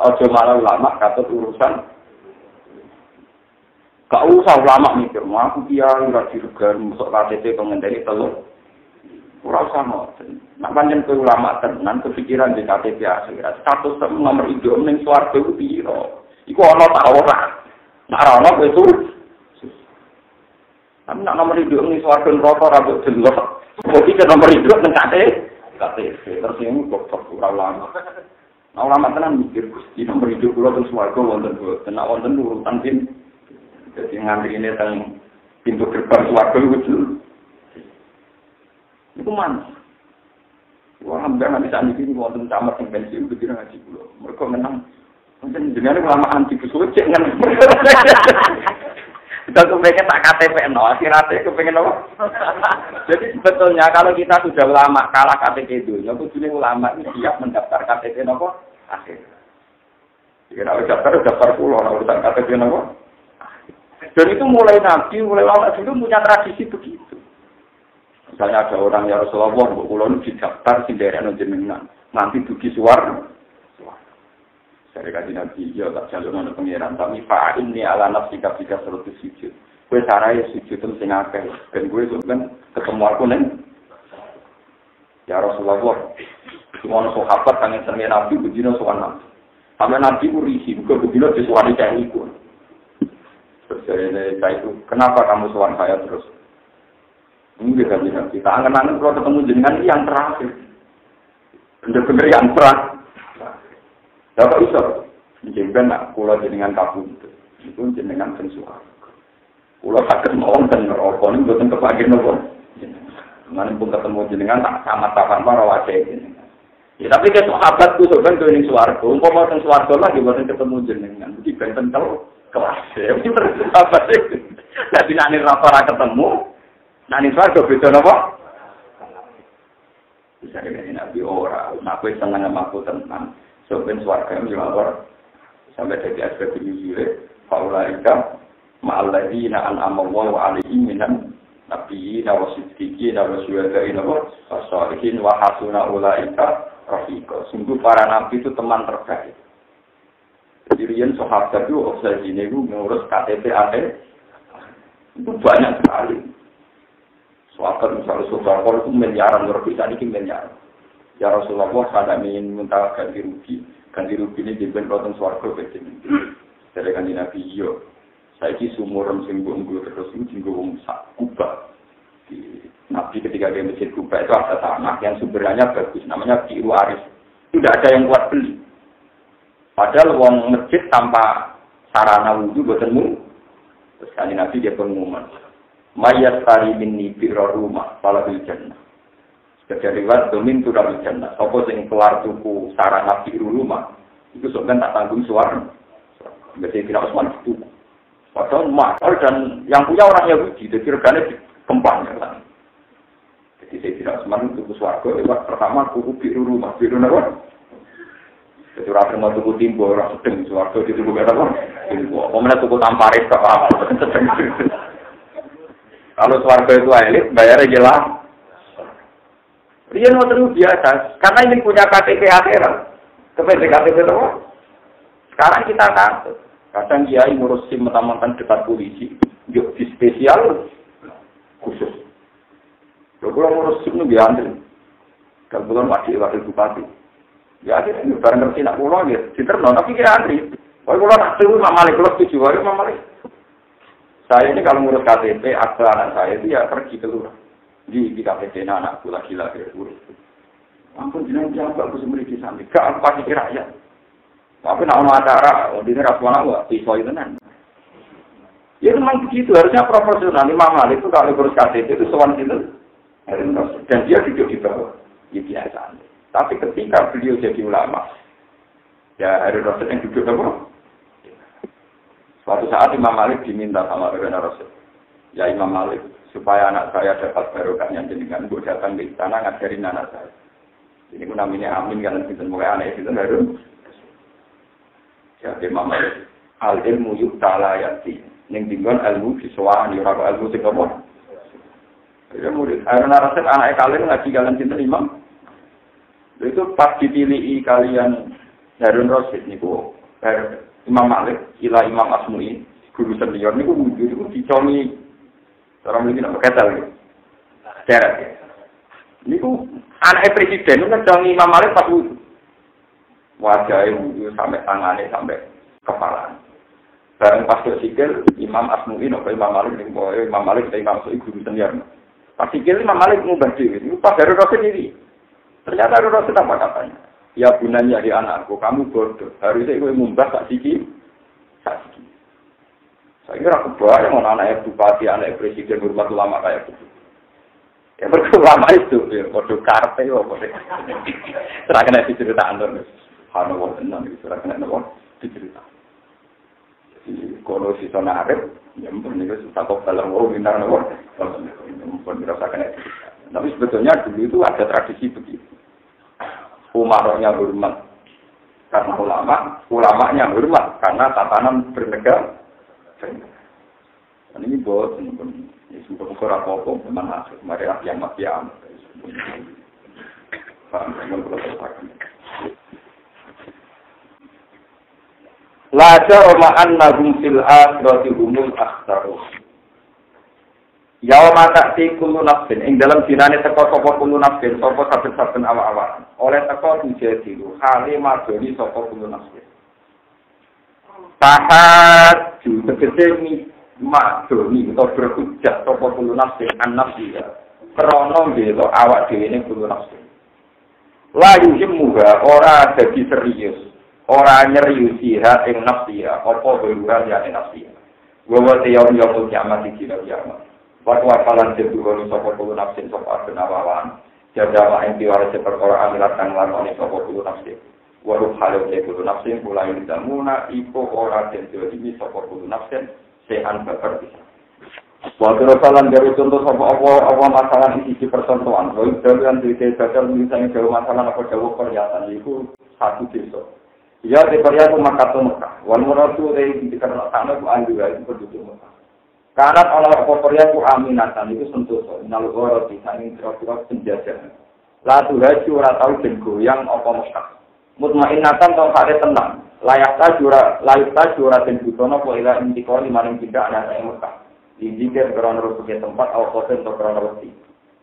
S1: ojo malah ulama katut urusan gak usah ulama mikir mau aku kiai ora dirugan masuk KTP pengendali telur ora usah ngoten nak pancen ke ulama tenan kepikiran di KTP akhirat status nomor hidup ning swarga iku piro iku ana ta ora nek ora ana itu tapi nak nomor hidup ning swarga neraka ora kok delok kok iki nomor hidup ning KTP terus yang kok ora ulama nah ulama tenan mikir Gusti nomor hidup kula teng swarga wonten boten nek wonten urutan pin dadi ngantrine teng pintu gerbang swarga iku itu mana? Wah, hampir nanti saat ini wonten camat yang pensiun begitu ngaji pulau. Mereka menang. Mungkin dengan lama anti kesulit jangan. Kita kepengen tak KTP no, akhirnya kepengen apa? Jadi sebetulnya kalau kita sudah ulama kalah KTP itu, ya kudunya ulama ini siap mendaftar KTP no akhir. Jika nak daftar pulau, nak urusan KTP no. Dan itu mulai nabi, mulai lama dulu punya tradisi begitu. Misalnya ada orang ya Rasulullah, kulon didaftar sinderan jenengan, nanti dugi suar. Saya kaji nabi, ya tak jalur mana pengiran, tapi Pak ini ala nafsi kabika seluruh sujud. Gue sarai sujud itu sing akeh, dan gue kan ketemu aku neng. Ya Rasulullah, semua sahabat kangen sama nabi, begini soal nabi. Sampai nabi urisi, bukan begini disuari kayak itu. Terus saya itu, kenapa kamu soal saya terus? Mungkin kita angan-angan kalau ketemu jenengan ini yang terakhir. Benar-benar yang terakhir. Dapat usah. Jenengan nak pulau jenengan kabut itu jenengan sensual. Pulau sakit mau dan merokok ini bukan kebagian nopo. Mana pun ketemu jenengan tak sama tapan para wajah jenengan. Ya, tapi ke sahabatku sampean do ning swarga, umpama teng swarga lah yo boten ketemu jenengan. Iki ben kental kelas. Ya iki terus sahabat iki. Dadi nek ora ketemu, nek ning swarga beda napa? Bisa dene nabi ora, nek kowe seneng sama aku tenan. Sampeyan swarga yo ora sampai dadi aspek iki faulaika ma'alladina an'ama Allahu 'alaihim minan nabiyyin wa siddiqin wa syuhada'i wa sholihin wa hasuna ulaika rafiqa. Sungguh para nabi itu teman terbaik. Jadi riyen sahabat itu obsesine itu ngurus KTP itu banyak sekali. Sahabat misalnya sahabat itu miliaran rupiah ini miliaran. Ya Rasulullah saya ingin minta ganti rugi ini diben rotong swarga begini. Dari kanjeng Nabi yo. Saiki sumurum sing mbok terus dienggo wong sak kubah. Nabi ketika dia masjid Kuba itu ada tanah yang sumbernya bagus, namanya Biru Aris. Tidak ada yang kuat beli. Padahal uang masjid tanpa sarana wudhu bertemu. Terus kali Nabi dia pengumuman, mayat tari minni biru rumah, pala bil jannah. Sekedar riwayat domin tu bil jannah. Sopo sing keluar tuku sarana biru rumah, itu sebenarnya tak tanggung suara. Berarti tidak Utsman itu. Padahal mahal dan yang punya orang Yahudi, jadi regane kempang ya. Jadi saya tidak semangat tuku swarga, lewat pertama tuku biru rumah, biru apa? Jadi orang mau tuku timbo, orang sedang swarga di tuku apa? Timbo. Kemudian tuku tamparis ke apa? Kalau swarga itu elit, bayarnya jelas. Dia mau terus biasa, karena ini punya KTP akhirat. Kepada KTP apa? Sekarang kita takut. Kadang kiai ngurus SIM mentang-mentang dekat polisi, yuk di spesial khusus. Kalau ngurus SIM itu diantri. Kalau bukan wakil bupati. Ya akhirnya barang ngerti nak pulau ya, diterno tapi kira antri. Kalau nak seru Imam Malik, kalau setuju Imam Malik. Saya ini kalau ngurus KTP, akta anak saya itu ya pergi ke lurah. Di KTP anakku lagi urus. Ampun jenengan jambak aku semuri di sana. Gak apa pikir rakyat. Tapi nak mau acara, di ini rasuana gak pisau itu nanti. Ya memang begitu, harusnya proporsional. Imam Malik itu kalau ngurus KTP itu soal itu. Dan dia duduk di bawah. Ya biasa. Tapi ketika beliau jadi ulama, ya Harun Rasul yang duduk apa? Suatu saat Imam Malik diminta sama Harun Rasul. Ya Imam Malik, supaya anak saya dapat barokahnya jenengan, gue datang ke istana ngajarin anak saya. Ini pun namanya Amin, karena kita mulai anak itu Harun. Ya Imam Malik, al-ilmu yuktala yati. Yang tinggal ilmu disewaan, yurako ilmu sikapun. Ya murid, Harun Rasul anak kalian ngaji kalian cinta imam. Itu pas dipilih kalian Harun Rasul niku Imam Malik, ila Imam Asmu'i, guru senior niku niku dicomi orang mungkin apa ketel gitu. Seret. Niku anak presiden itu kan Imam Malik pas wudu. Wajahnya wudu sampai tangannya sampai kepala. Bareng pas sikil Imam Asmu'i nopo Imam Malik niku Imam Malik dan Imam Asmu'i guru senior. Pas sikil Imam Malik ngubah dhewe. Niku pas Harun Rasul ini. Ternyata Harun Rasul apa katanya? Ya bunanya di anakku, kamu bodoh. Harusnya gue mumbah tak siki. Saya kira kebayang anak bupati, anak presiden, hormat ulama kayak gitu. Ya berulama itu, ya bodoh karpe, ya bodoh. Serahkan aja cerita antar. Hano tenang, serahkan aja cerita. Jadi kalau si sana arep, ya mungkin itu takut dalam minta nomor. Mungkin dirasakan aja. Tapi sebetulnya dulu itu ada tradisi begitu. Umaroknya hormat karena ulamanya hormat karena tatanan bernegara. Dan ini buat ini sudah ukur apa-apa teman hasil mari yang makiam. La jarama annahum fil akhirati humul akhsaru. Ya mata ti kullu nafsin ing dalam dinane teko sapa kullu nafsin sapa saben-saben awak-awak oleh teko dijadilu hale madoni sapa kullu nafsin tahat tegese mi madoni utawa berhujjah sapa kullu nafsin an-nafsi krana bela awak dhewe ning kullu nafsin la yuhimmuha ora dadi serius ora nyeriusiha ing nafsiha apa beruhan ya ing nafsiha wa yaumul kiamat iki kiamat. Waktu apalan jadul kalau sopor kulo nafsin sopor benawawan Jajawa ing diwaris perkara amilat kang lakoni sapa kulo nafsi. Waruh halu kulo nafsi mulai damuna iku ora den dadi sapa kulo nafsi sehan babar bisa. Waktu Rasulullah dari contoh apa masalah ini di percontohan. Kalau dalam diri saya misalnya kalau masalah apa jauh perjalanan itu satu desa. Ya di perjalanan maka tu Mekah. Wal muradu dari karena tanah itu juga itu penduduk Mekah. Karena kalau apa perjalanan aminatan itu sentosa. Nalgoro di sana ini kira-kira penjajahan. Lalu haji ora tahu jenggo yang apa Mekah. Mutmainatan atau kare tenang. Layak tajura den butono po ila intiko di maring tidak ana ing Mekah. Dikir karena rusuke tempat atau kosen atau karena wasi.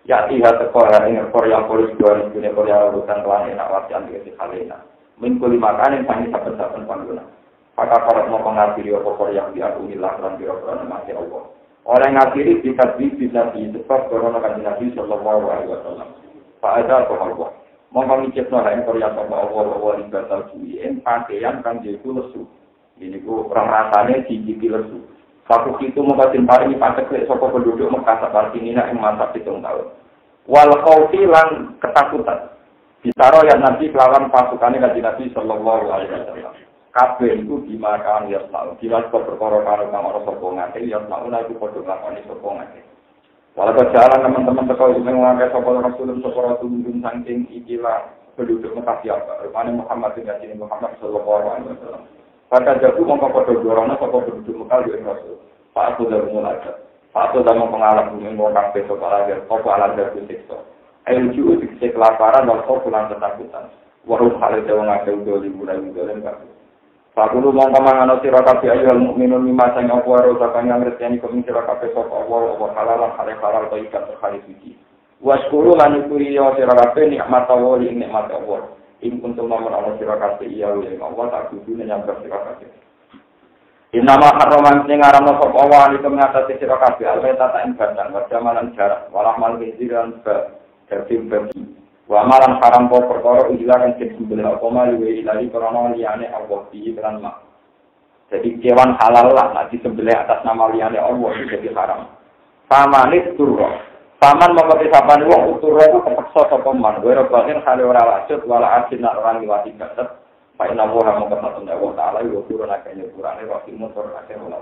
S1: Ya iha sekolah ing Korea polis dua dunia Korea urusan kelan enak wasian di Halena. Minggu lima kan yang tadi saben-saben pangguna. Maka para mau mengakhiri apa Korea diakunilah lan biro-biro mati Allah. Orang ngakhiri dikasih bisa sebab karena kanjeng Nabi sallallahu alaihi wasallam. Pak ada Allah. Mau mengicipno ing Korea sama Allah ibadah suwi en pakaian kang jiku lesu. Ini ku orang rasane dijipi lesu. Fakuh itu membatin paring pancek saka penduduk Mekah seperti ini yang mantap 7 tahun. Wal khaufi lan ketakutan. Ditaro yang nanti kelawan pasukannya kanjeng Nabi sallallahu alaihi wasallam. Kabeh iku dimakan ya tahu. Jelas perkara karo kang ora sapa ngake ya tahu nek padha nglakoni sapa ngake. Walau jalan teman-teman teko sing ngake sapa Rasulullah sapa tunjung saking ikilah penduduk Mekah siapa. Rupane Muhammad bin Muhammad sallallahu alaihi wasallam. Pada jatuh mengkopodo dorongnya sapa penduduk Mekah yo Rasul. Pak aku dah mulai. Pak aku dah pengalaman dengan orang besok alat kopo alat dari sektor. Ayo juga dikasih kelaparan dan kopo pulang ketakutan. Warum hal itu ngake udah mulai enggak. Pak aku mau kemangan sirakapi ayo mukminun lima sang apa rosakan yang reseni kami sirakapi sapa Allah halal halal ikat terkali suci. Waskuru lan ikuri yo sirakapi nikmat Allah nikmat Allah. In kuntum nomor Allah sirakapi iya yang Allah tak kudu nyamper sirakapi. Inama haroman sing aranna sapa Allah iki mengatasi sira kabeh alwe tata ing badan wajamalan jarak walah mal kiziran dadi bagi wa malan haram po perkara ilahan sing apa mali ilahi karana liyane Allah di iklan mak. Jadi kewan halal lah nek disembelih atas nama liyane Allah itu jadi haram. Pamanit turro. Paman mengkoti sapane wong turro itu kepeksa sapa man, ora bagian hale ora wajib wala asin nak orang liwati gatet. Pak Nabi Muhammad sallallahu alaihi wasallam itu turun akhirnya Qur'an itu waktu motor akhirnya